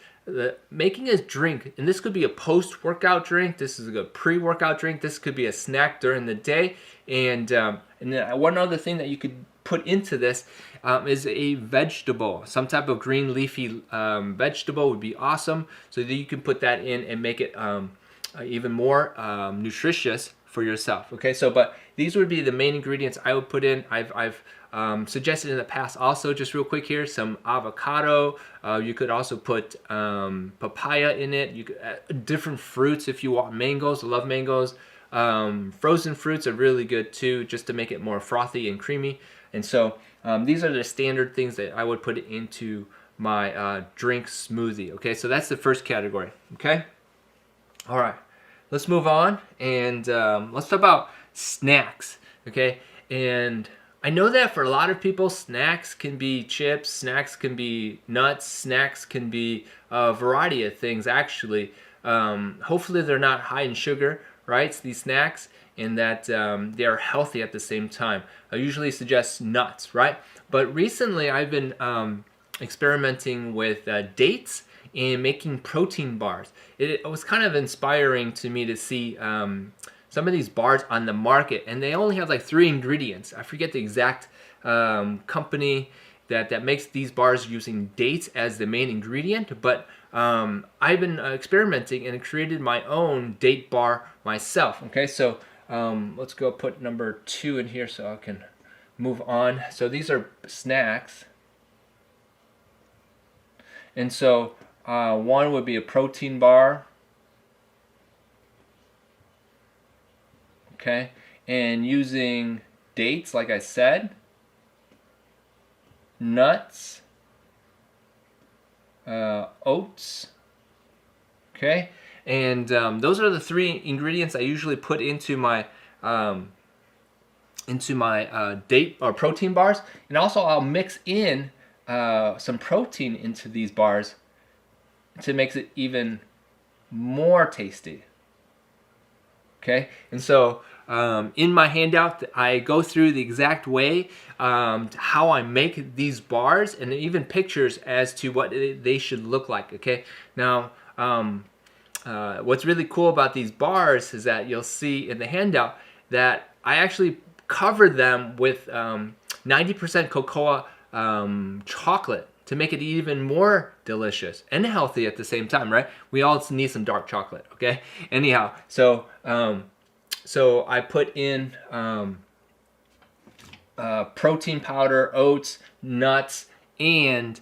making a drink. And this could be a post-workout drink. This is a good pre-workout drink. This could be a snack during the day. And then one other thing that you could put into this is a vegetable. Some type of green leafy vegetable would be awesome. So that you can put that in and make it even more nutritious for yourself. Okay, so but these would be the main ingredients I would put in. I've suggested in the past also, just real quick here, some avocado. You could also put papaya in it. You could different fruits if you want. Mangoes, I love mangoes. Frozen fruits are really good too, just to make it more frothy and creamy. And so these are the standard things that I would put into my drink smoothie. Okay, so that's the first category. Okay, all right, let's move on and let's talk about snacks. Okay, and I know that for a lot of people, snacks can be chips, snacks can be nuts, snacks can be a variety of things actually. Hopefully they're not high in sugar, right, these snacks, and that they are healthy at the same time. I usually suggest nuts, right? But recently I've been experimenting with dates and making protein bars. It was kind of inspiring to me to see some of these bars on the market, and they only have like 3 ingredients. I forget the exact company that makes these bars using dates as the main ingredient, but I've been experimenting and created my own date bar myself. Okay, so let's go put number 2 in here so I can move on. So these are snacks, and so one would be a protein bar. Okay, and using dates, like I said, nuts, oats. Okay, and those are the 3 ingredients I usually put into my date or protein bars, and also I'll mix in some protein into these bars to make it even more tasty. Okay, and so in my handout, I go through the exact way how I make these bars, and even pictures as to what they should look like. Okay, now what's really cool about these bars is that you'll see in the handout that I actually covered them with 90% cocoa chocolate to make it even more delicious and healthy at the same time, right? We all need some dark chocolate, okay? Anyhow, so so I put in protein powder, oats, nuts, and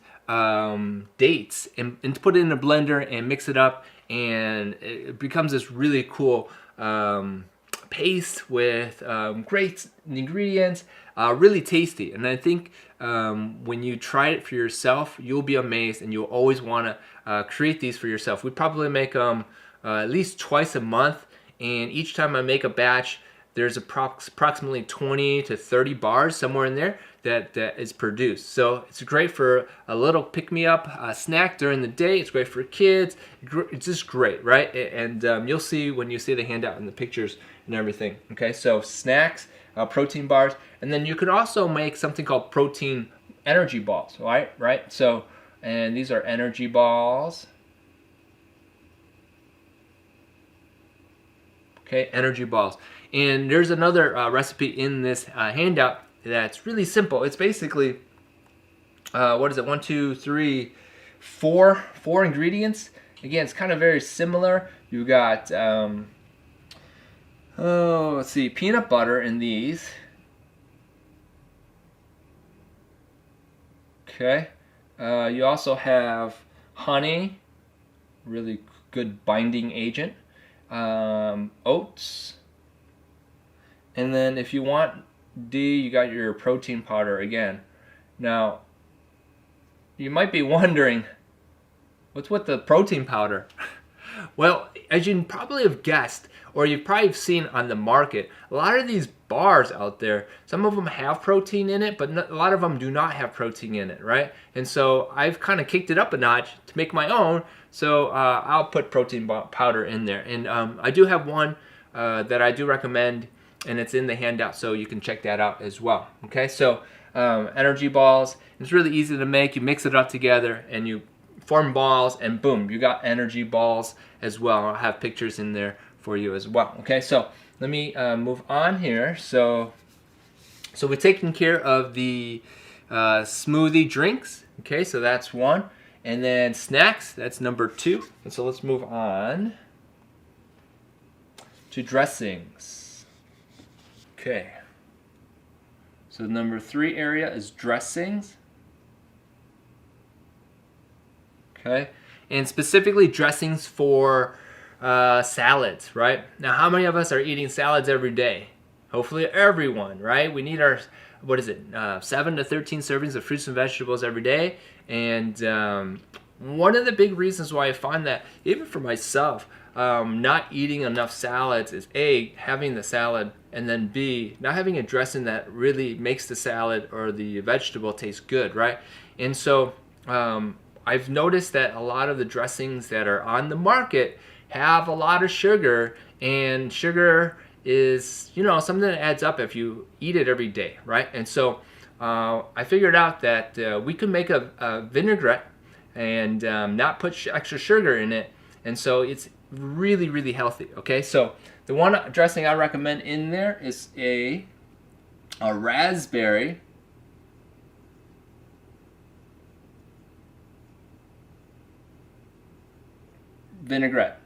dates, and put it in a blender and mix it up, and it becomes this really cool paste with great ingredients, really tasty. And I think when you try it for yourself, you'll be amazed, and you'll always want to create these for yourself. We probably make them at least twice a month, and each time I make a batch, there's approximately 20 to 30 bars, somewhere in there, that is produced. So it's great for a little pick-me-up snack during the day. It's great for kids. It's just great, right? And you'll see when you see the handout and the pictures and everything. Okay, so snacks, protein bars, and then you can also make something called protein energy balls, right? So, and these are energy balls. Okay, energy balls. And there's another recipe in this handout that's really simple. It's basically, what is it? 1, 2, 3, 4 ingredients. Again, it's kind of very similar. You got, let's see, peanut butter in these. Okay. You also have honey, really good binding agent. Oats, and then if you want D, you got your protein powder again. Now, you might be wondering, what's with the protein powder? Well, as you probably have guessed, or you've probably seen on the market, a lot of these bars out there, some of them have protein in it, but a lot of them do not have protein in it, right? And so I've kind of kicked it up a notch to make my own, so I'll put protein powder in there. And I do have one that I do recommend, and it's in the handout, so you can check that out as well. Okay, so energy balls, it's really easy to make. You mix it up together, and you form balls, and boom, you got energy balls as well. I'll have pictures in there for you as well. Okay, so let me move on here. So we're taking care of the smoothie drinks. Okay, so that's one. And then snacks, that's number 2. And so let's move on to dressings. Okay. So the number 3 area is dressings. Okay. And specifically dressings for salads, right? Now, how many of us are eating salads every day? Hopefully everyone, right? We need our, 7 to 13 servings of fruits and vegetables every day. And one of the big reasons why I find that, even for myself, not eating enough salads is A, having the salad, and then B, not having a dressing that really makes the salad or the vegetable taste good, right? And so I've noticed that a lot of the dressings that are on the market have a lot of sugar, and sugar is, something that adds up if you eat it every day, right? And so I figured out that we could make a vinaigrette and not put extra sugar in it, and so it's really, really healthy. Okay, so the one dressing I recommend in there is a raspberry vinaigrette.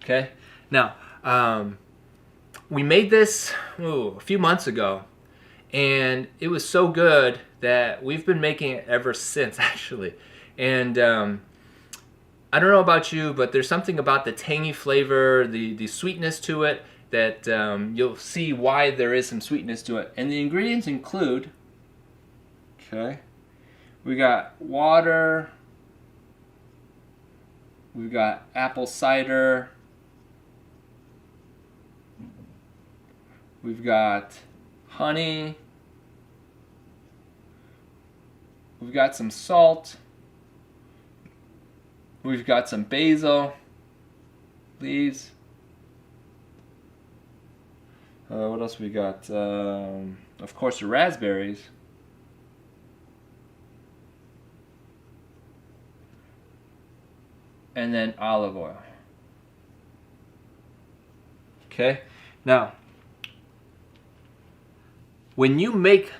Okay, now we made this a few months ago, and it was so good that we've been making it ever since, actually. And I don't know about you, but there's something about the tangy flavor, the sweetness to it, that you'll see why there is some sweetness to it. And the ingredients include, we got water, we've got apple cider, we've got honey, we've got some salt, we've got some basil leaves. What else we got? Of course, the raspberries. And then olive oil. Okay, now when you make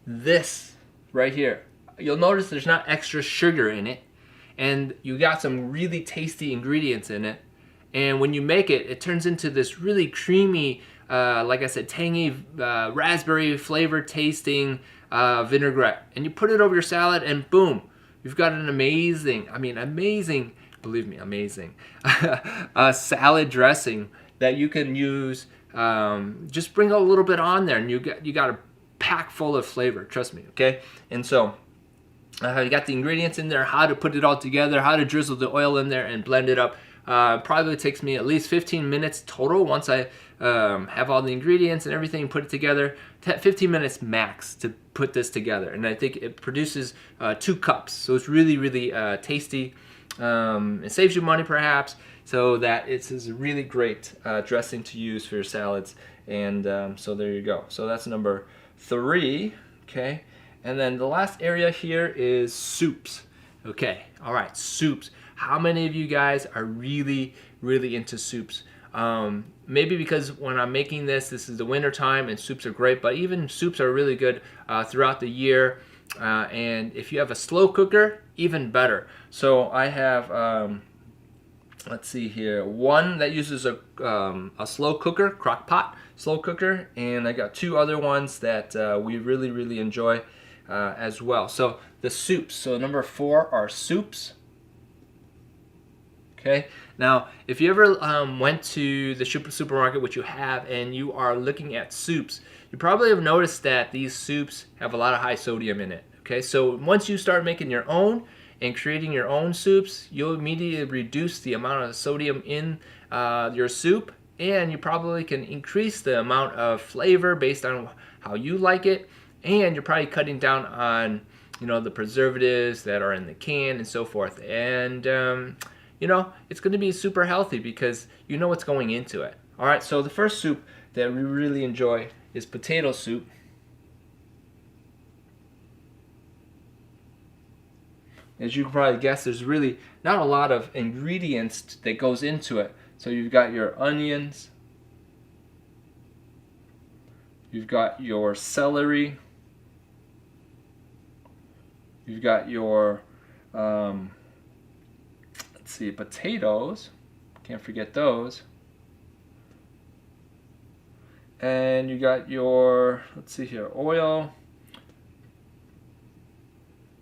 this right here, you'll notice there's not extra sugar in it, and you got some really tasty ingredients in it. And when you make it, it turns into this really creamy, like I said, tangy, raspberry flavor tasting vinaigrette. And you put it over your salad, and boom, you've got an amazing, believe me, amazing salad dressing that you can use. Just bring a little bit on there, and you got a pack full of flavor. Trust me, okay? And so you got the ingredients in there, how to put it all together, how to drizzle the oil in there and blend it up. Probably takes me at least 15 minutes total once I have all the ingredients and everything, put it together. 15 minutes max to put this together, and I think it produces 2 cups. So it's really, really tasty. It saves you money perhaps, so that it's a really great dressing to use for your salads. And so there you go. So that's number 3. Okay, and then the last area here is soups. Okay, all right, soups. How many of you guys are really, really into soups? Maybe because when I'm making this is the winter time and soups are great, but even soups are really good throughout the year. And if you have a slow cooker, even better. So I have, let's see here, one that uses a slow cooker, crock pot slow cooker, and I got 2 other ones that we really, really enjoy as well. So the soups. So number 4 are soups. Okay. Now, if you ever went to the supermarket, which you have, and you are looking at soups, you probably have noticed that these soups have a lot of high sodium in it. Okay, so once you start making your own and creating your own soups, you'll immediately reduce the amount of sodium in your soup, and you probably can increase the amount of flavor based on how you like it, and you're probably cutting down on, you know, the preservatives that are in the can and so forth. And you know, it's going to be super healthy because you know what's going into it. All right, so the first soup that we really enjoy is potato soup. As you can probably guess, there's really not a lot of ingredients that goes into it. So you've got your onions, you've got your celery, you've got your let's see, potatoes, can't forget those, and you got your, let's see here, oil,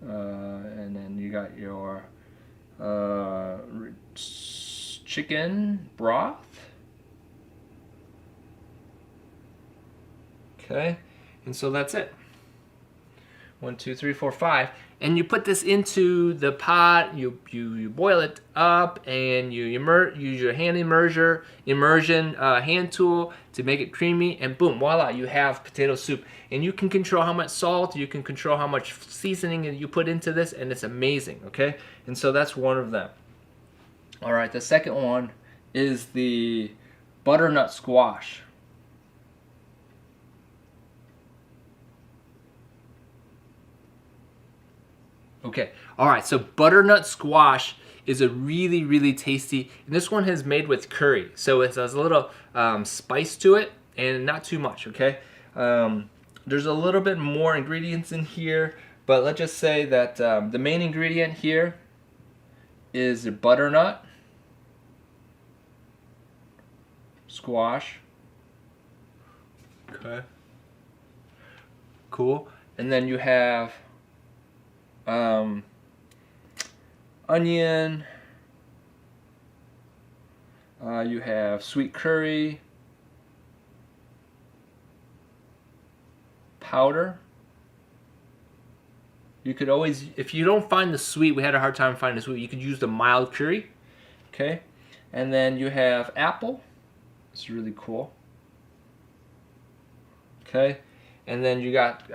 and then you got your chicken broth. Okay, and so that's it. 1, 2, 3, 4, 5, and you put this into the pot. You boil it up, and you use your hand immersion hand tool to make it creamy, and boom, voila, you have potato soup. And you can control how much salt, you can control how much seasoning you put into this, and it's amazing. Okay, and so that's one of them. All right, the second one is the butternut squash. Okay, all right, so butternut squash is a really, really tasty, and this one is made with curry, so it has a little spice to it, and not too much, okay? There's a little bit more ingredients in here, but let's just say that the main ingredient here is the butternut squash. Okay. Cool. And then you have onion, you have sweet curry powder. You could always, if you don't find the sweet, we had a hard time finding the sweet, you could use the mild curry. Okay, and then you have apple. It's really cool. Okay, and then you got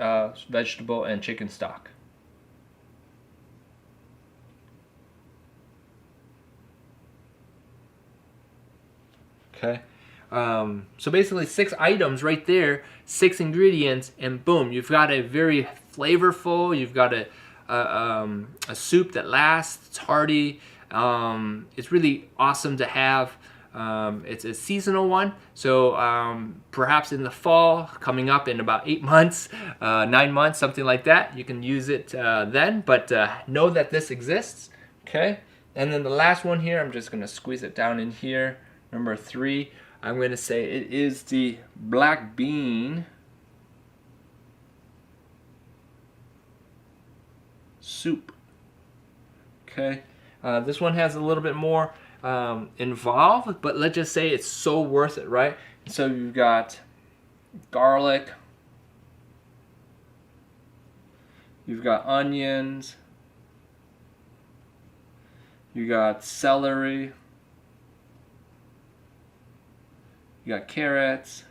vegetable and chicken stock. Okay, so basically 6 items right there, 6 ingredients, and boom, you've got a very flavorful, you've got a soup that lasts, it's hearty, it's really awesome to have. It's a seasonal one, so perhaps in the fall, coming up in about 8 months, 9 months, something like that, you can use it then, but know that this exists. Okay, and then the last one here, I'm just going to squeeze it down in here. Number 3, I'm going to say it is the black bean soup. Okay, this one has a little bit more involved, but let's just say it's so worth it, right? So you've got garlic, you've got onions, you got celery, You got carrots.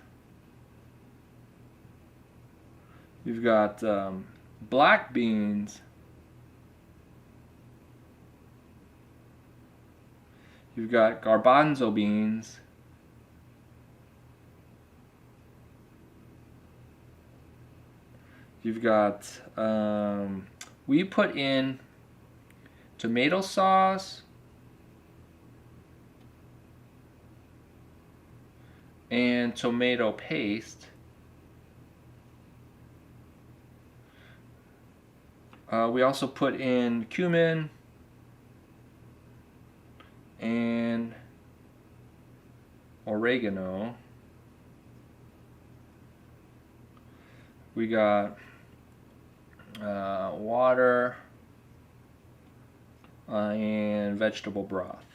You've got black beans. You've got garbanzo beans. You've got, we put in tomato sauce and tomato paste. We also put in cumin and oregano. We got water and vegetable broth.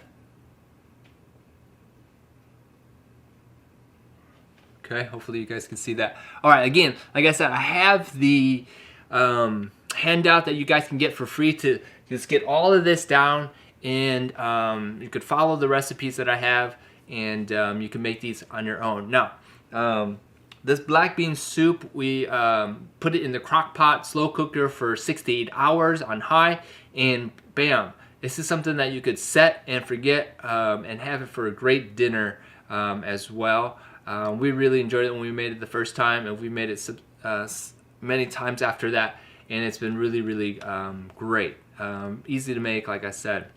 Okay, hopefully you guys can see that. All right, again, like I said, I have the handout that you guys can get for free to just get all of this down, and you could follow the recipes that I have, and you can make these on your own. Now, this black bean soup, we put it in the crock pot, slow cooker for 6 to 8 hours on high, and bam, this is something that you could set and forget and have it for a great dinner as well. We really enjoyed it when we made it the first time, and we made it many times after that, and it's been really, really great. Easy to make, like I said.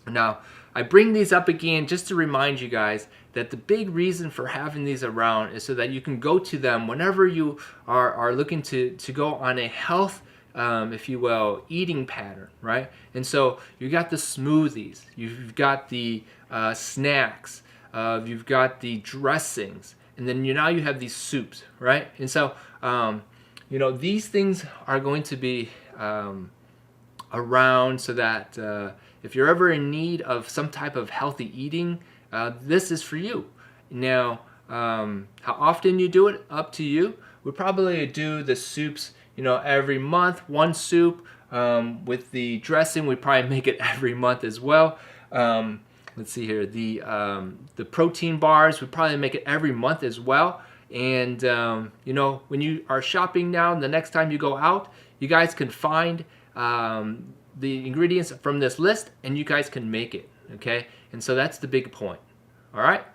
Now, I bring these up again just to remind you guys that the big reason for having these around is so that you can go to them whenever you are looking to go on a health, if you will, eating pattern, right? And so you got the smoothies, you've got the snacks, you've got the dressings, and then now you have these soups, right? And so, these things are going to be around so that if you're ever in need of some type of healthy eating, this is for you. Now, how often you do it, up to you. We probably do the soups, every month, one soup. With the dressing, we probably make it every month as well. Let's see here, the protein bars, we probably make it every month as well. And, when you are shopping now, the next time you go out, you guys can find the ingredients from this list, and you guys can make it, okay? And so that's the big point, all right?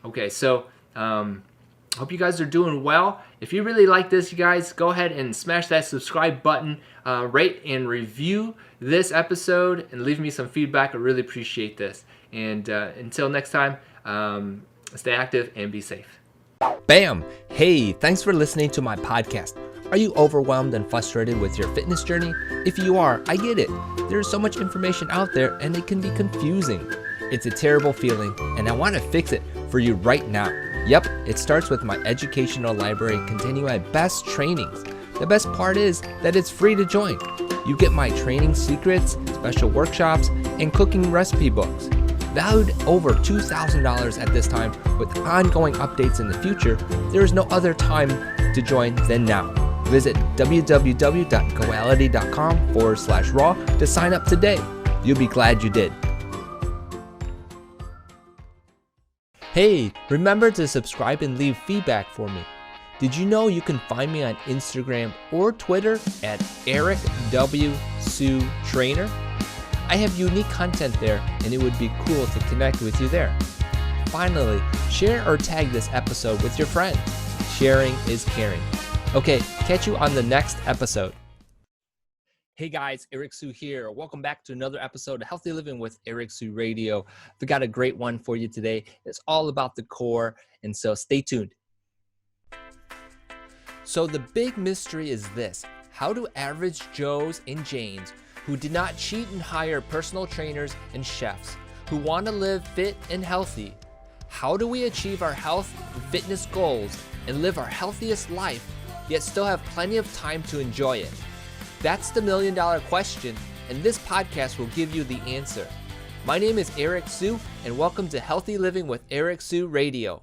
Okay, so hope you guys are doing well. If you really like this, you guys, go ahead and smash that subscribe button, rate and review this episode, and leave me some feedback. I really appreciate this. And until next time, stay active and be safe. Bam! Hey, thanks for listening to my podcast. Are you overwhelmed and frustrated with your fitness journey? If you are, I get it. There's so much information out there and it can be confusing. It's a terrible feeling, and I want to fix it for you right now. Yep, it starts with my educational library containing my best trainings. The best part is that it's free to join. You get my training secrets, special workshops, and cooking recipe books. Valued over $2,000 at this time, with ongoing updates in the future, there is no other time to join than now. Visit www.goality.com/raw to sign up today. You'll be glad you did. Hey, remember to subscribe and leave feedback for me. Did you know you can find me on Instagram or Twitter at Eric W. Sue Trainer? I have unique content there, and it would be cool to connect with you there. Finally, share or tag this episode with your friends. Sharing is caring. Okay, catch you on the next episode. Hey guys, Eric Sue here. Welcome back to another episode of Healthy Living with Eric Sue Radio. We got a great one for you today. It's all about the core, and so stay tuned. So the big mystery is this: how do average Joes and Janes who did not cheat and hire personal trainers and chefs, who want to live fit and healthy, how do we achieve our health and fitness goals and live our healthiest life, yet still have plenty of time to enjoy it? That's the million-dollar question, and this podcast will give you the answer. My name is Eric Sue, and welcome to Healthy Living with Eric Sue Radio.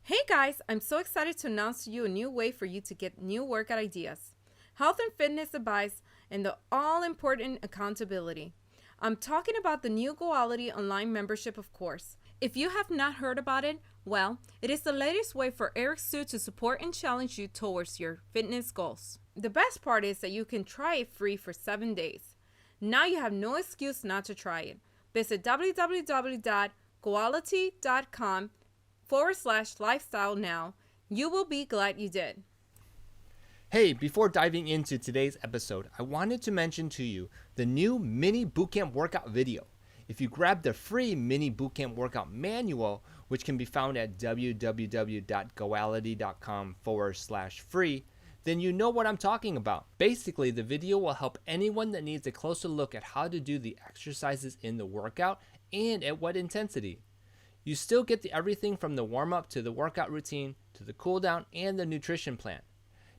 Hey guys, I'm so excited to announce to you a new way for you to get new workout ideas, health and fitness advice, and the all-important accountability. I'm talking about the new Goality online membership, of course. If you have not heard about it, well, it is the latest way for Eric Sue to support and challenge you towards your fitness goals. The best part is that you can try it free for 7 days. Now you have no excuse not to try it. Visit www.goality.com/lifestyle now. You will be glad you did. Hey, before diving into today's episode, I wanted to mention to you the new mini bootcamp workout video. If you grab the free mini bootcamp workout manual, which can be found at www.goality.com/free, then you know what I'm talking about. Basically, the video will help anyone that needs a closer look at how to do the exercises in the workout and at what intensity. You still get everything from the warm-up to the workout routine to the cool down and the nutrition plan.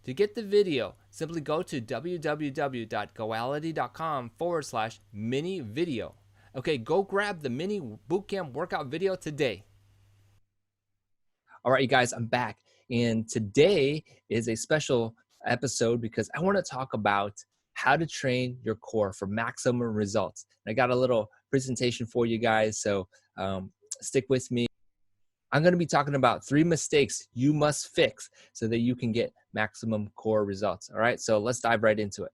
To get the video, simply go to www.goality.com/mini video. Okay, go grab the mini bootcamp workout video today. All right, you guys, I'm back. And today is a special episode because I want to talk about how to train your core for maximum results. I got a little presentation for you guys, so stick with me. I'm going to be talking about 3 mistakes you must fix so that you can get maximum core results. All right, so let's dive right into it.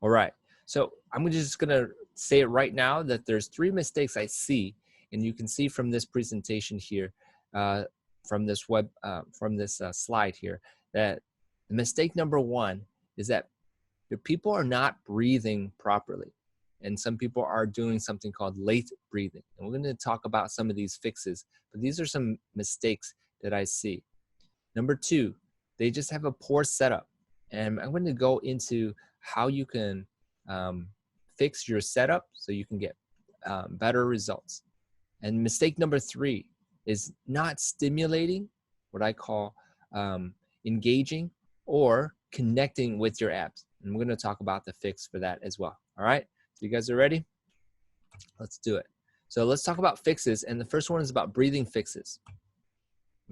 All right, so I'm just going to say it right now that there's 3 mistakes I see, and you can see from this presentation here, from this slide here, that mistake number 1 is that your people are not breathing properly. And some people are doing something called late breathing. And we're going to talk about some of these fixes, but these are some mistakes that I see. Number 2, they just have a poor setup. And I'm going to go into how you can fix your setup so you can get better results. And mistake number 3 is not stimulating, what I call engaging or connecting with your abs. And we're going to talk about the fix for that as well. All right, so you guys are ready? Let's do it. So let's talk about fixes. And the first one is about breathing fixes.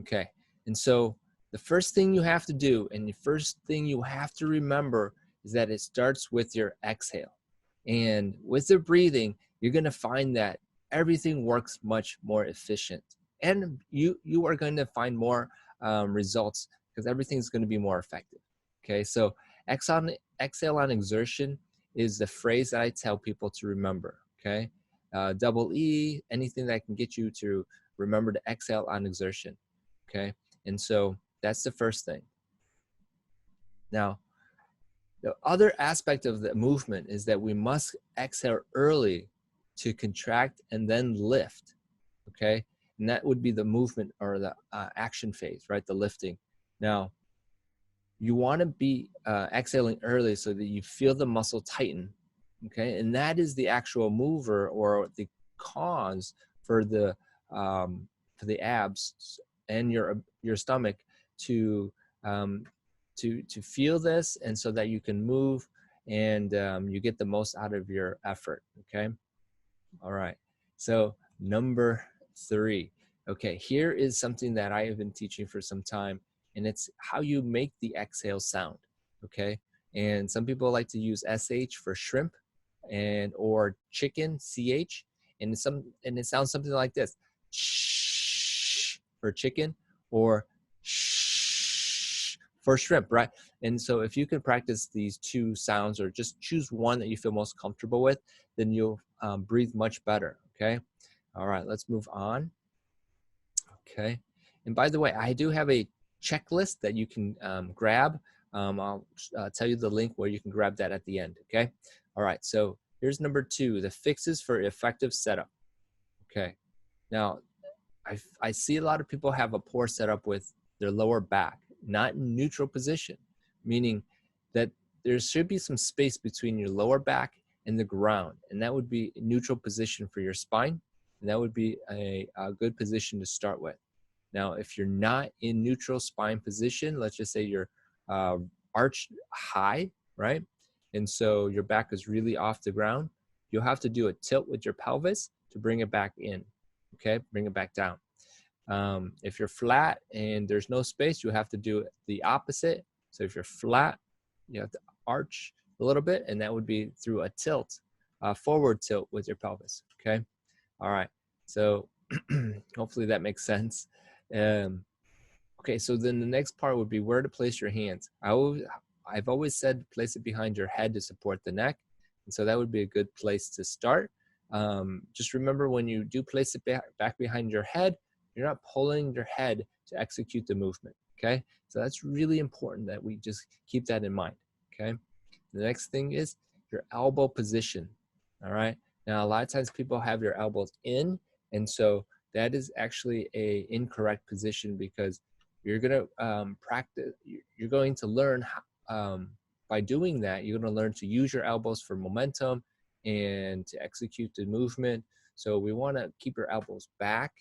Okay, and so the first thing you have to do and the first thing you have to remember is that it starts with your exhale. And with the breathing, you're going to find that everything works much more efficient. And you are going to find more results because everything's going to be more effective. Okay, so exhale on exertion is the phrase that I tell people to remember. Okay, double E, anything that can get you to remember to exhale on exertion. Okay, and so that's the first thing. Now, the other aspect of the movement is that we must exhale early to contract and then lift. Okay, and that would be the movement or the action phase, right? The lifting. Now, you want to be exhaling early so that you feel the muscle tighten, okay? And that is the actual mover or the cause for the abs and your stomach to feel this, and so that you can move and you get the most out of your effort. Okay. All right. So number 3. Okay, here is something that I have been teaching for some time. And it's how you make the exhale sound, okay? And some people like to use SH for shrimp or chicken, CH, and it sounds something like this: shh for chicken or shh for shrimp, right? And so if you can practice these 2 sounds or just choose one that you feel most comfortable with, then you'll breathe much better, okay? All right, let's move on. Okay, and by the way, I do have a checklist that you can grab. I'll tell you the link where you can grab that at the end. Okay. All right. So here's number 2, the fixes for effective setup. Okay. Now, I see a lot of people have a poor setup with their lower back, not in neutral position, meaning that there should be some space between your lower back and the ground. And that would be a neutral position for your spine. And that would be a good position to start with. Now, if you're not in neutral spine position, let's just say you're arched high, right? And so your back is really off the ground, you'll have to do a tilt with your pelvis to bring it back in, okay? Bring it back down. If you're flat and there's no space, you have to do the opposite. So if you're flat, you have to arch a little bit, and that would be through a tilt, forward tilt with your pelvis. Okay. All right. So hopefully that makes sense. Okay. So then the next part would be where to place your hands. I've always said place it behind your head to support the neck. And so that would be a good place to start. Just remember, when you do place it back behind your head, you're not pulling your head to execute the movement. Okay. So that's really important that we just keep that in mind. Okay. The next thing is your elbow position. All right. Now, a lot of times people have your elbows in, and so that is actually a incorrect position, because you're going to practice, you're going to learn how, by doing that, you're going to learn to use your elbows for momentum and to execute the movement. So we want to keep your elbows back,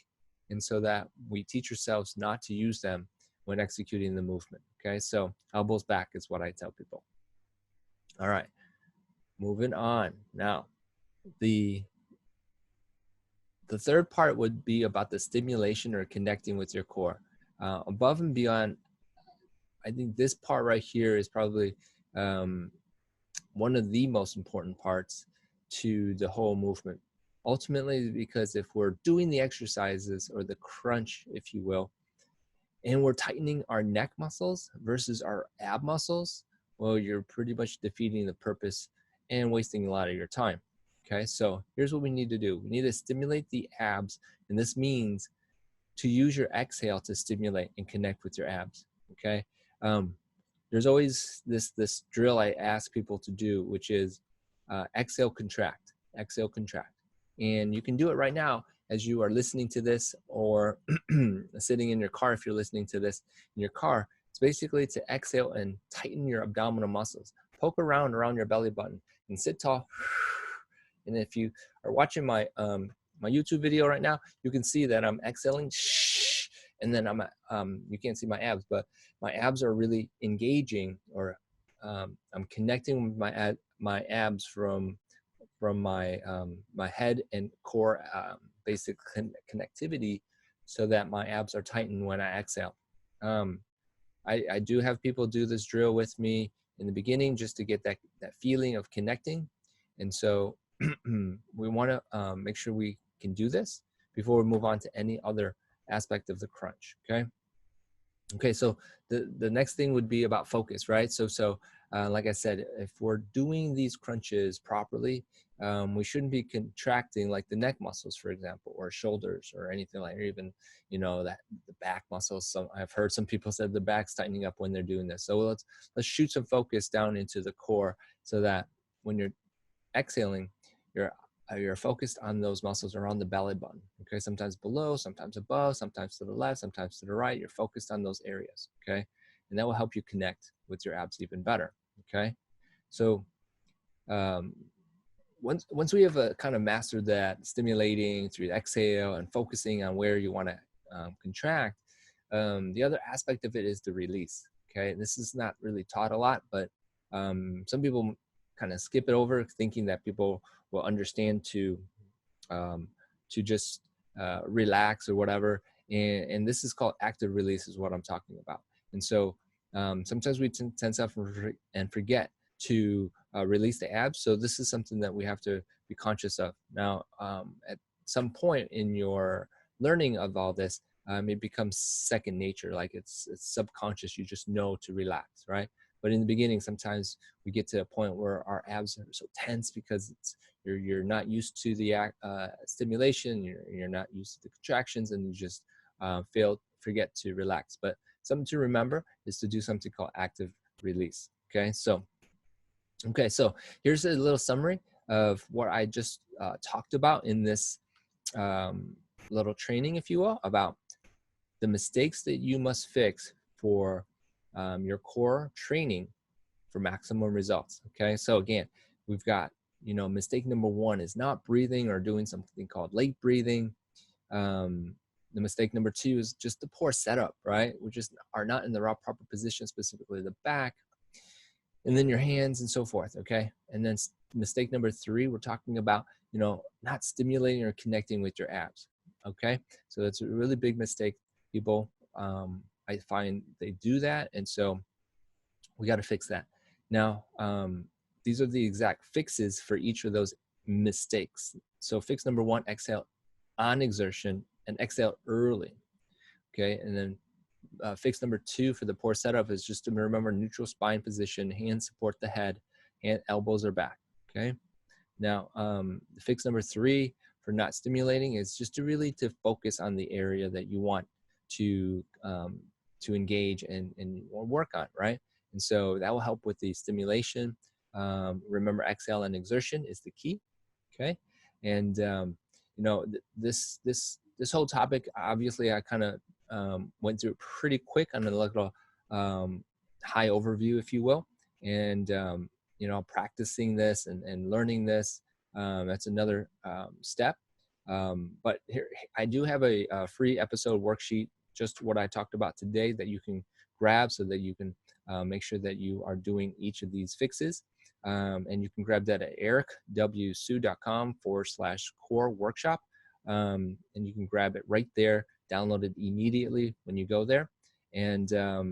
and so that we teach ourselves not to use them when executing the movement. Okay, so elbows back is what I tell people. All right, moving on. Now, the third part would be about the stimulation or connecting with your core. Above and beyond, I think this part right here is probably one of the most important parts to the whole movement. Ultimately, because if we're doing the exercises, or the crunch, if you will, and we're tightening our neck muscles versus our ab muscles, well, you're pretty much defeating the purpose and wasting a lot of your time. Okay, so here's what we need to do. We need to stimulate the abs, and this means to use your exhale to stimulate and connect with your abs. Okay, there's always this drill I ask people to do, which is exhale, contract, exhale, contract. And you can do it right now as you are listening to this, or sitting in your car if you're listening to this in your car. It's basically to exhale and tighten your abdominal muscles. Poke around your belly button and sit tall. And if you are watching my my YouTube video right now, you can see that I'm exhaling, and then you can't see my abs, but my abs are really engaging, or I'm connecting with my abs from my my head and core basic connectivity, so that my abs are tightened when I exhale. I do have people do this drill with me in the beginning, just to get that feeling of connecting. And so we want to make sure we can do this before we move on to any other aspect of the crunch. Okay, so the next thing would be about focus, right? So like I said, if we're doing these crunches properly, we shouldn't be contracting like the neck muscles, for example, or shoulders, or anything like, or even, that the back muscles. I've heard some people said the back's tightening up when they're doing this. So let's shoot some focus down into the core, so that when you're exhaling, you're focused on those muscles around the belly button. Okay, sometimes below, sometimes above, sometimes to the left, sometimes to the right. You're focused on those areas. Okay, and that will help you connect with your abs even better. Okay, so once we have kind of mastered that, stimulating through the exhale and focusing on where you want to contract, the other aspect of it is the release. Okay, and this is not really taught a lot, but some people kind of skip it over, thinking that people will understand to just relax or whatever. And this is called active release, is what I'm talking about. And so sometimes we tense up and forget to release the abs. So this is something that we have to be conscious of. Now, at some point in your learning of all this, it becomes second nature, like it's subconscious. You just know to relax, right? But in the beginning, sometimes we get to a point where our abs are so tense because you're not used to the stimulation, you're not used to the contractions, and you just forget to relax. But something to remember is to do something called active release. Okay, so here's a little summary of what I just talked about in this little training, if you will, about the mistakes that you must fix for your core training for maximum results. Okay, so again, we've got, mistake number one is not breathing or doing something called late breathing. The mistake number two is just the poor setup, right? We just are not in the proper position, specifically the back, and then your hands and so forth. Okay, and then mistake number three, we're talking about, not stimulating or connecting with your abs. Okay, so that's a really big mistake. People, I find they do that, and so we got to fix that. Now, these are the exact fixes for each of those mistakes. So fix number 1, exhale on exertion and exhale early. Okay, and then fix number 2 for the poor setup is just to remember neutral spine position, hands support the head, and elbows are back. Okay, now fix number 3 for not stimulating is just to focus on the area that you want to engage and work on, right? And so that will help with the stimulation. Remember, exhale and exertion is the key. Okay, and this whole topic, obviously, I kind of went through it pretty quick on a little high overview, if you will, and practicing this and learning this, that's another step. But here I do have a free episode worksheet, just what I talked about today, that you can grab so that you can make sure that you are doing each of these fixes. And you can grab that at ericwsu.com/core workshop. And you can grab it right there, download it immediately when you go there. And, I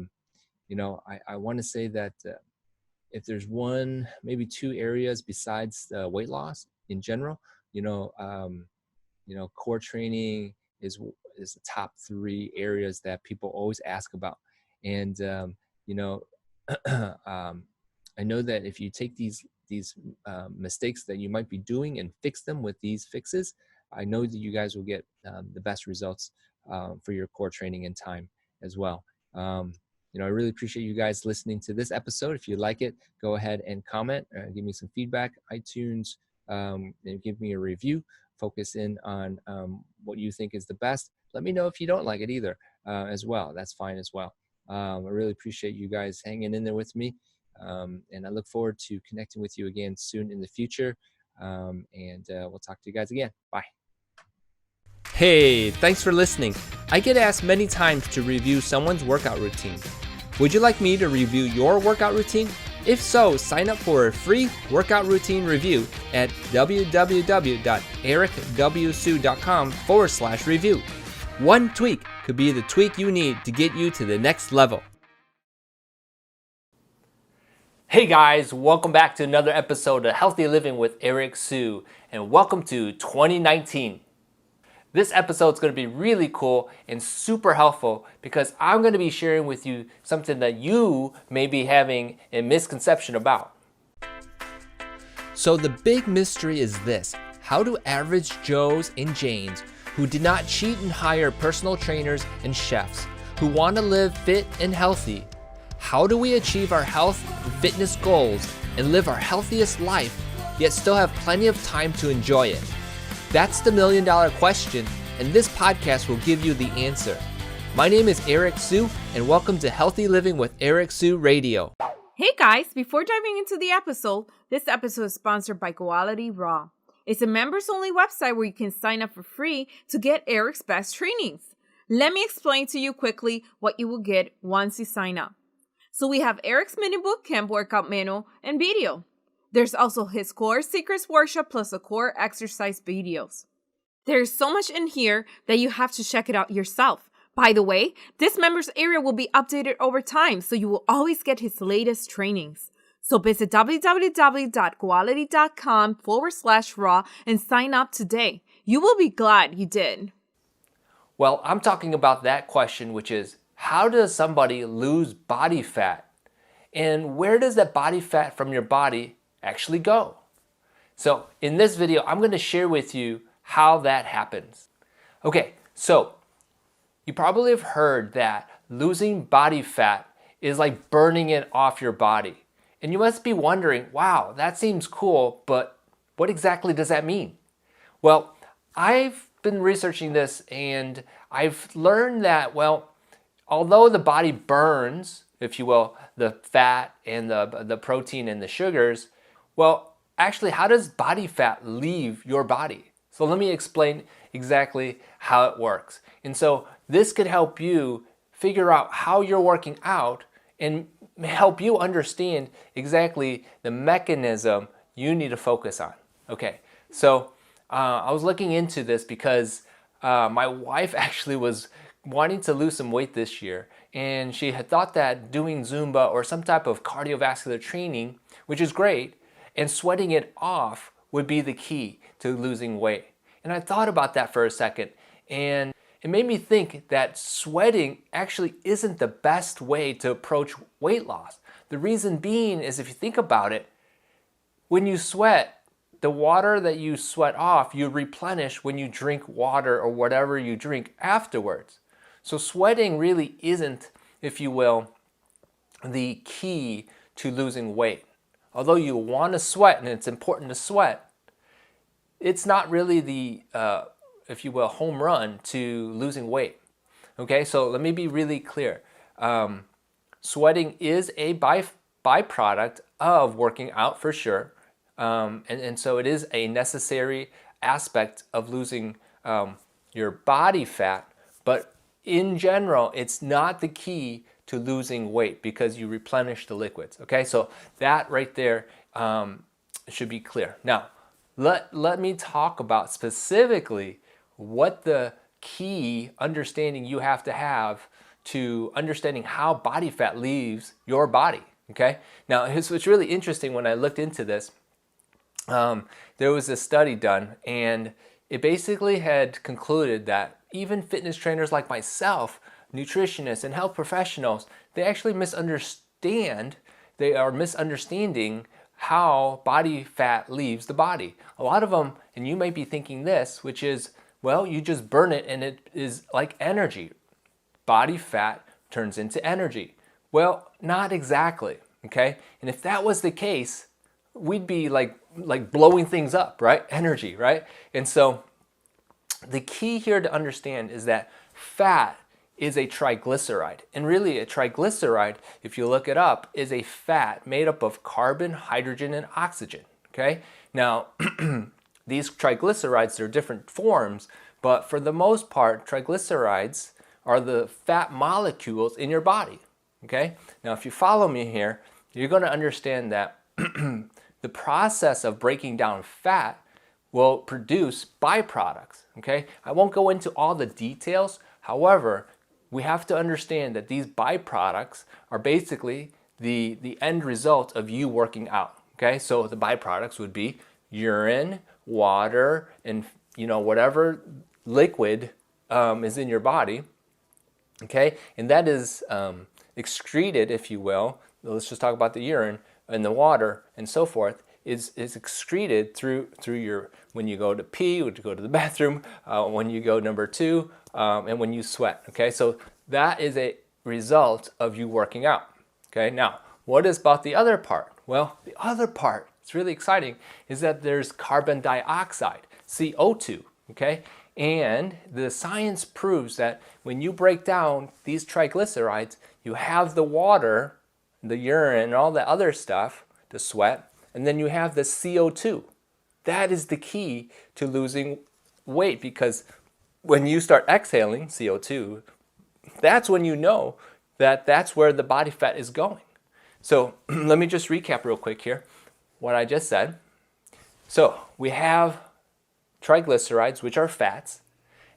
want to say that if there's one, maybe 2 areas besides weight loss in general, core training is the top 3 areas that people always ask about. And, I know that if you take these mistakes that you might be doing and fix them with these fixes, I know that you guys will get the best results for your core training in time as well. I really appreciate you guys listening to this episode. If you like it, go ahead and comment, give me some feedback, iTunes, and give me a review. Focus in on what you think is the best. Let me know if you don't like it either as well. That's fine as well. I really appreciate you guys hanging in there with me. And I look forward to connecting with you again soon in the future. And we'll talk to you guys again. Bye. Hey, thanks for listening. I get asked many times to review someone's workout routine. Would you like me to review your workout routine? If so, sign up for a free workout routine review at www.ericwsu.com/review. One tweak could be the tweak you need to get you to the next level. Hey guys, welcome back to another episode of Healthy Living with Eric Su, and welcome to 2019. This episode is going to be really cool and super helpful because I'm going to be sharing with you something that you may be having a misconception about. So the big mystery is this: how do average Joes and Janes who did not cheat and hire personal trainers and chefs, who want to live fit and healthy, how do we achieve our health and fitness goals and live our healthiest life, yet still have plenty of time to enjoy it? That's the $1 million question, and this podcast will give you the answer. My name is Eric Su, and welcome to Healthy Living with Eric Su Radio. Hey guys, before diving into the episode, this episode is sponsored by Quality Raw. It's a members-only website where you can sign up for free to get Eric's best trainings. Let me explain to you quickly what you will get once you sign up. So we have Eric's mini boot camp workout manual and video. There's also his core secrets workshop plus the core exercise videos. There's so much in here that you have to check it out yourself. By the way, this members area will be updated over time, so you will always get his latest trainings. So visit www.quality.com/raw and sign up today. You will be glad you did. Well, I'm talking about that question, which is, how does somebody lose body fat? And where does that body fat from your body actually go? So in this video, I'm going to share with you how that happens. Okay, so you probably have heard that losing body fat is like burning it off your body. And you must be wondering, wow, that seems cool, but what exactly does that mean? Well, I've been researching this and I've learned that, well, although the body burns, if you will, the fat and the protein and the sugars, well, actually, how does body fat leave your body? So let me explain exactly how it works. And so this could help you figure out how you're working out and help you understand exactly the mechanism you need to focus on. Okay, so I was looking into this because my wife actually was wanting to lose some weight this year, and she had thought that doing Zumba or some type of cardiovascular training, which is great, and sweating it off would be the key to losing weight. And I thought about that for a second, and it made me think that sweating actually isn't the best way to approach weight loss. The reason being is, if you think about it, when you sweat, the water that you sweat off, you replenish when you drink water or whatever you drink afterwards. So sweating really isn't, if you will, the key to losing weight. Although you want to sweat and it's important to sweat, it's not really the, if you will, home run to losing weight. Okay, so let me be really clear. Sweating is a byproduct of working out for sure. And so it is a necessary aspect of losing your body fat, but in general, it's not the key to losing weight because you replenish the liquids. Okay, so that right there should be clear. Now, let me talk about specifically what the key understanding you have to understanding how body fat leaves your body. Okay, now it's really interesting. When I looked into this, there was a study done, and it basically had concluded that even fitness trainers like myself, nutritionists and health professionals, they actually are misunderstanding how body fat leaves the body. A lot of them, and you might be thinking this, which is, well, you just burn it and it is like energy. Body fat turns into energy. Well, not exactly, okay? And if that was the case, we'd be like blowing things up, right? Energy, right? And so the key here to understand is that fat is a triglyceride. And really a triglyceride, if you look it up, is a fat made up of carbon, hydrogen, and oxygen, okay? Now, these triglycerides are different forms, but for the most part, triglycerides are the fat molecules in your body, okay? Now, if you follow me here, you're going to understand that the process of breaking down fat will produce byproducts, okay? I won't go into all the details. However, we have to understand that these byproducts are basically the end result of you working out, okay? So the byproducts would be urine, water, and whatever liquid is in your body, okay? And that is excreted, if you will. Let's just talk about the urine and the water and so forth, is excreted through your, when you go to pee, when you go to the bathroom, when you go number two, and when you sweat, okay? So that is a result of you working out, okay? Now, what is about the other part? Well, the other part, it's really exciting, is that there's carbon dioxide, CO2, okay? And the science proves that when you break down these triglycerides, you have the water, the urine, and all the other stuff, the sweat, and then you have the CO2. That is the key to losing weight, because when you start exhaling CO2, that's when you know that that's where the body fat is going. So let me just recap real quick here what I just said. So we have triglycerides, which are fats,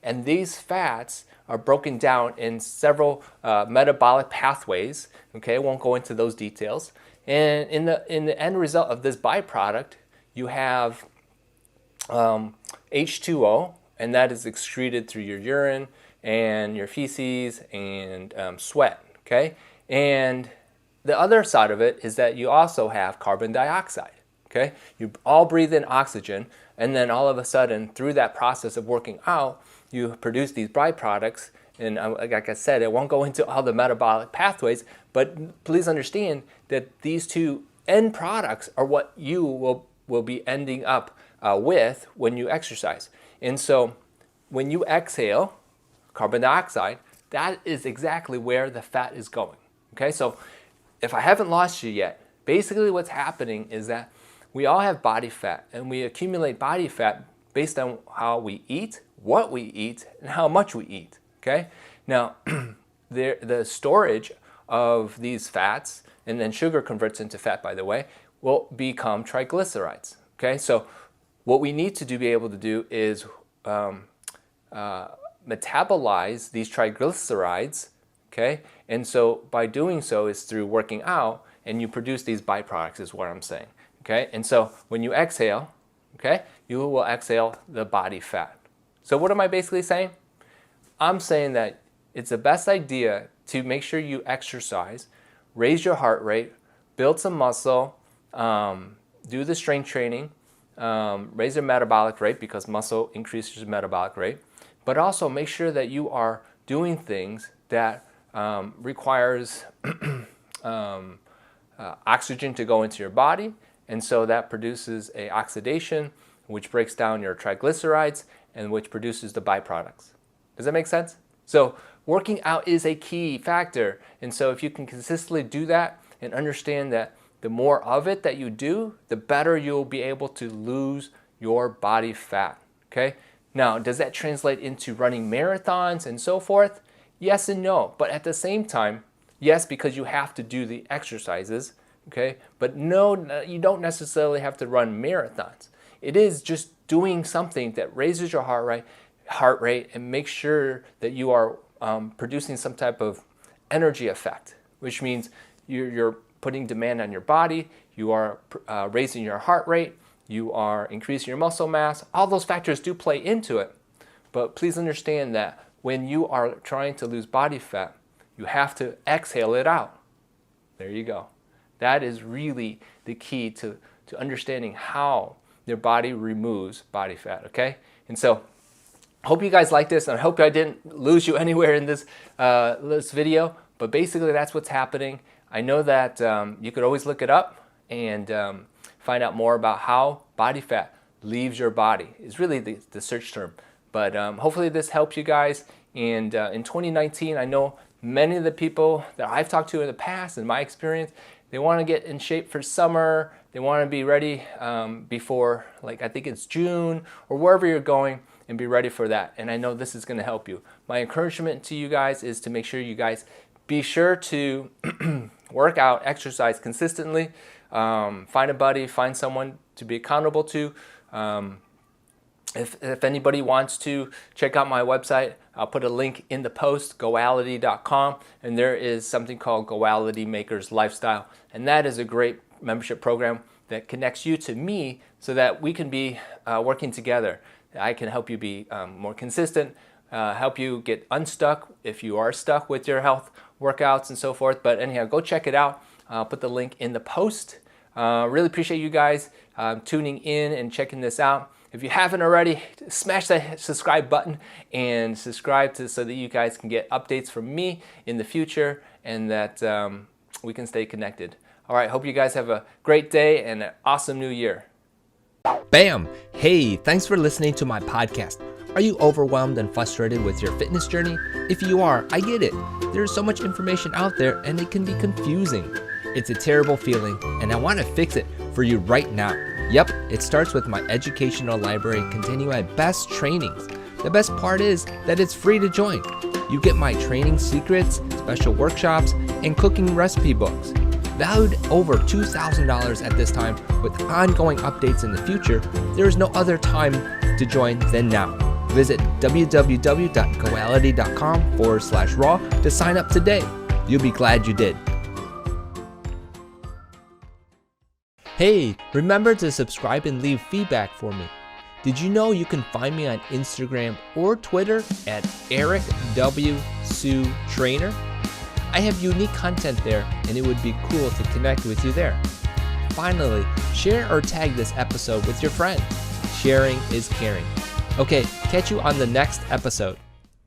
and these fats are broken down in several metabolic pathways. Okay, I won't go into those details. And in the end result of this byproduct, you have H2O, and that is excreted through your urine and your feces and sweat. Okay, and the other side of it is that you also have carbon dioxide. Okay, you all breathe in oxygen, and then all of a sudden, through that process of working out, you produce these byproducts. And like I said, I won't go into all the metabolic pathways, but please understand that these two end products are what you will be ending up with when you exercise. And so when you exhale carbon dioxide, that is exactly where the fat is going. Okay, so if I haven't lost you yet, basically what's happening is that we all have body fat, and we accumulate body fat based on how we eat, what we eat, and how much we eat. Okay, now the storage of these fats, and then sugar converts into fat, by the way, will become triglycerides. Okay, so what we need to be able to do is metabolize these triglycerides, okay? And so by doing so is through working out, and you produce these byproducts is what I'm saying, okay? And so when you exhale, okay, you will exhale the body fat. So what am I basically saying? I'm saying that it's the best idea to make sure you exercise, raise your heart rate, build some muscle, do the strength training, raise your metabolic rate because muscle increases your metabolic rate, but also make sure that you are doing things that requires oxygen to go into your body, and so that produces a oxidation, which breaks down your triglycerides and which produces the byproducts. Does that make sense? So working out is a key factor, and so if you can consistently do that and understand that the more of it that you do, the better you'll be able to lose your body fat, okay? Now, does that translate into running marathons and so forth? Yes and no, but at the same time, yes, because you have to do the exercises, okay? But no, you don't necessarily have to run marathons. It is just doing something that raises your heart rate and makes sure that you are producing some type of energy effect, which means you're putting demand on your body, you are raising your heart rate, you are increasing your muscle mass. All those factors do play into it. But please understand that when you are trying to lose body fat, you have to exhale it out. There you go. That is really the key to understanding how your body removes body fat, okay? And so, hope you guys like this, and I hope I didn't lose you anywhere in this video, but basically that's what's happening. I know that you could always look it up and find out more about how body fat leaves your body. It's really the search term. But hopefully this helps you guys. And in 2019, I know many of the people that I've talked to in the past, in my experience, they want to get in shape for summer. They want to be ready before, like I think it's June or wherever you're going, and be ready for that. And I know this is going to help you. My encouragement to you guys is to make sure you guys be sure to work out, exercise consistently, find a buddy, find someone to be accountable to. If anybody wants to check out my website, I'll put a link in the post, goality.com, and there is something called Goality Makers Lifestyle, and that is a great membership program that connects you to me so that we can be working together. I can help you be more consistent, help you get unstuck if you are stuck with your health workouts and so forth. But anyhow, go check it out. I'll put the link in the post. Really appreciate you guys tuning in and checking this out. If you haven't already, smash that subscribe button and subscribe so that you guys can get updates from me in the future, and that we can stay connected. All right, hope you guys have a great day and an awesome new year. Bam! Hey, thanks for listening to my podcast. Are you overwhelmed and frustrated with your fitness journey? If you are, I get it. There's so much information out there and it can be confusing. It's a terrible feeling, and I want to fix it for you right now. Yep, it starts with my educational library containing my best trainings. The best part is that it's free to join. You get my training secrets, special workshops, and cooking recipe books. Valued over $2,000 at this time, with ongoing updates in the future, there is no other time to join than now. Visit www.goality.com/raw to sign up today. You'll be glad you did. Hey, remember to subscribe and leave feedback for me. Did you know you can find me on Instagram or Twitter at Eric W. Sue Trainer? I have unique content there, and it would be cool to connect with you there. Finally, share or tag this episode with your friends. Sharing is caring. Okay, catch you on the next episode.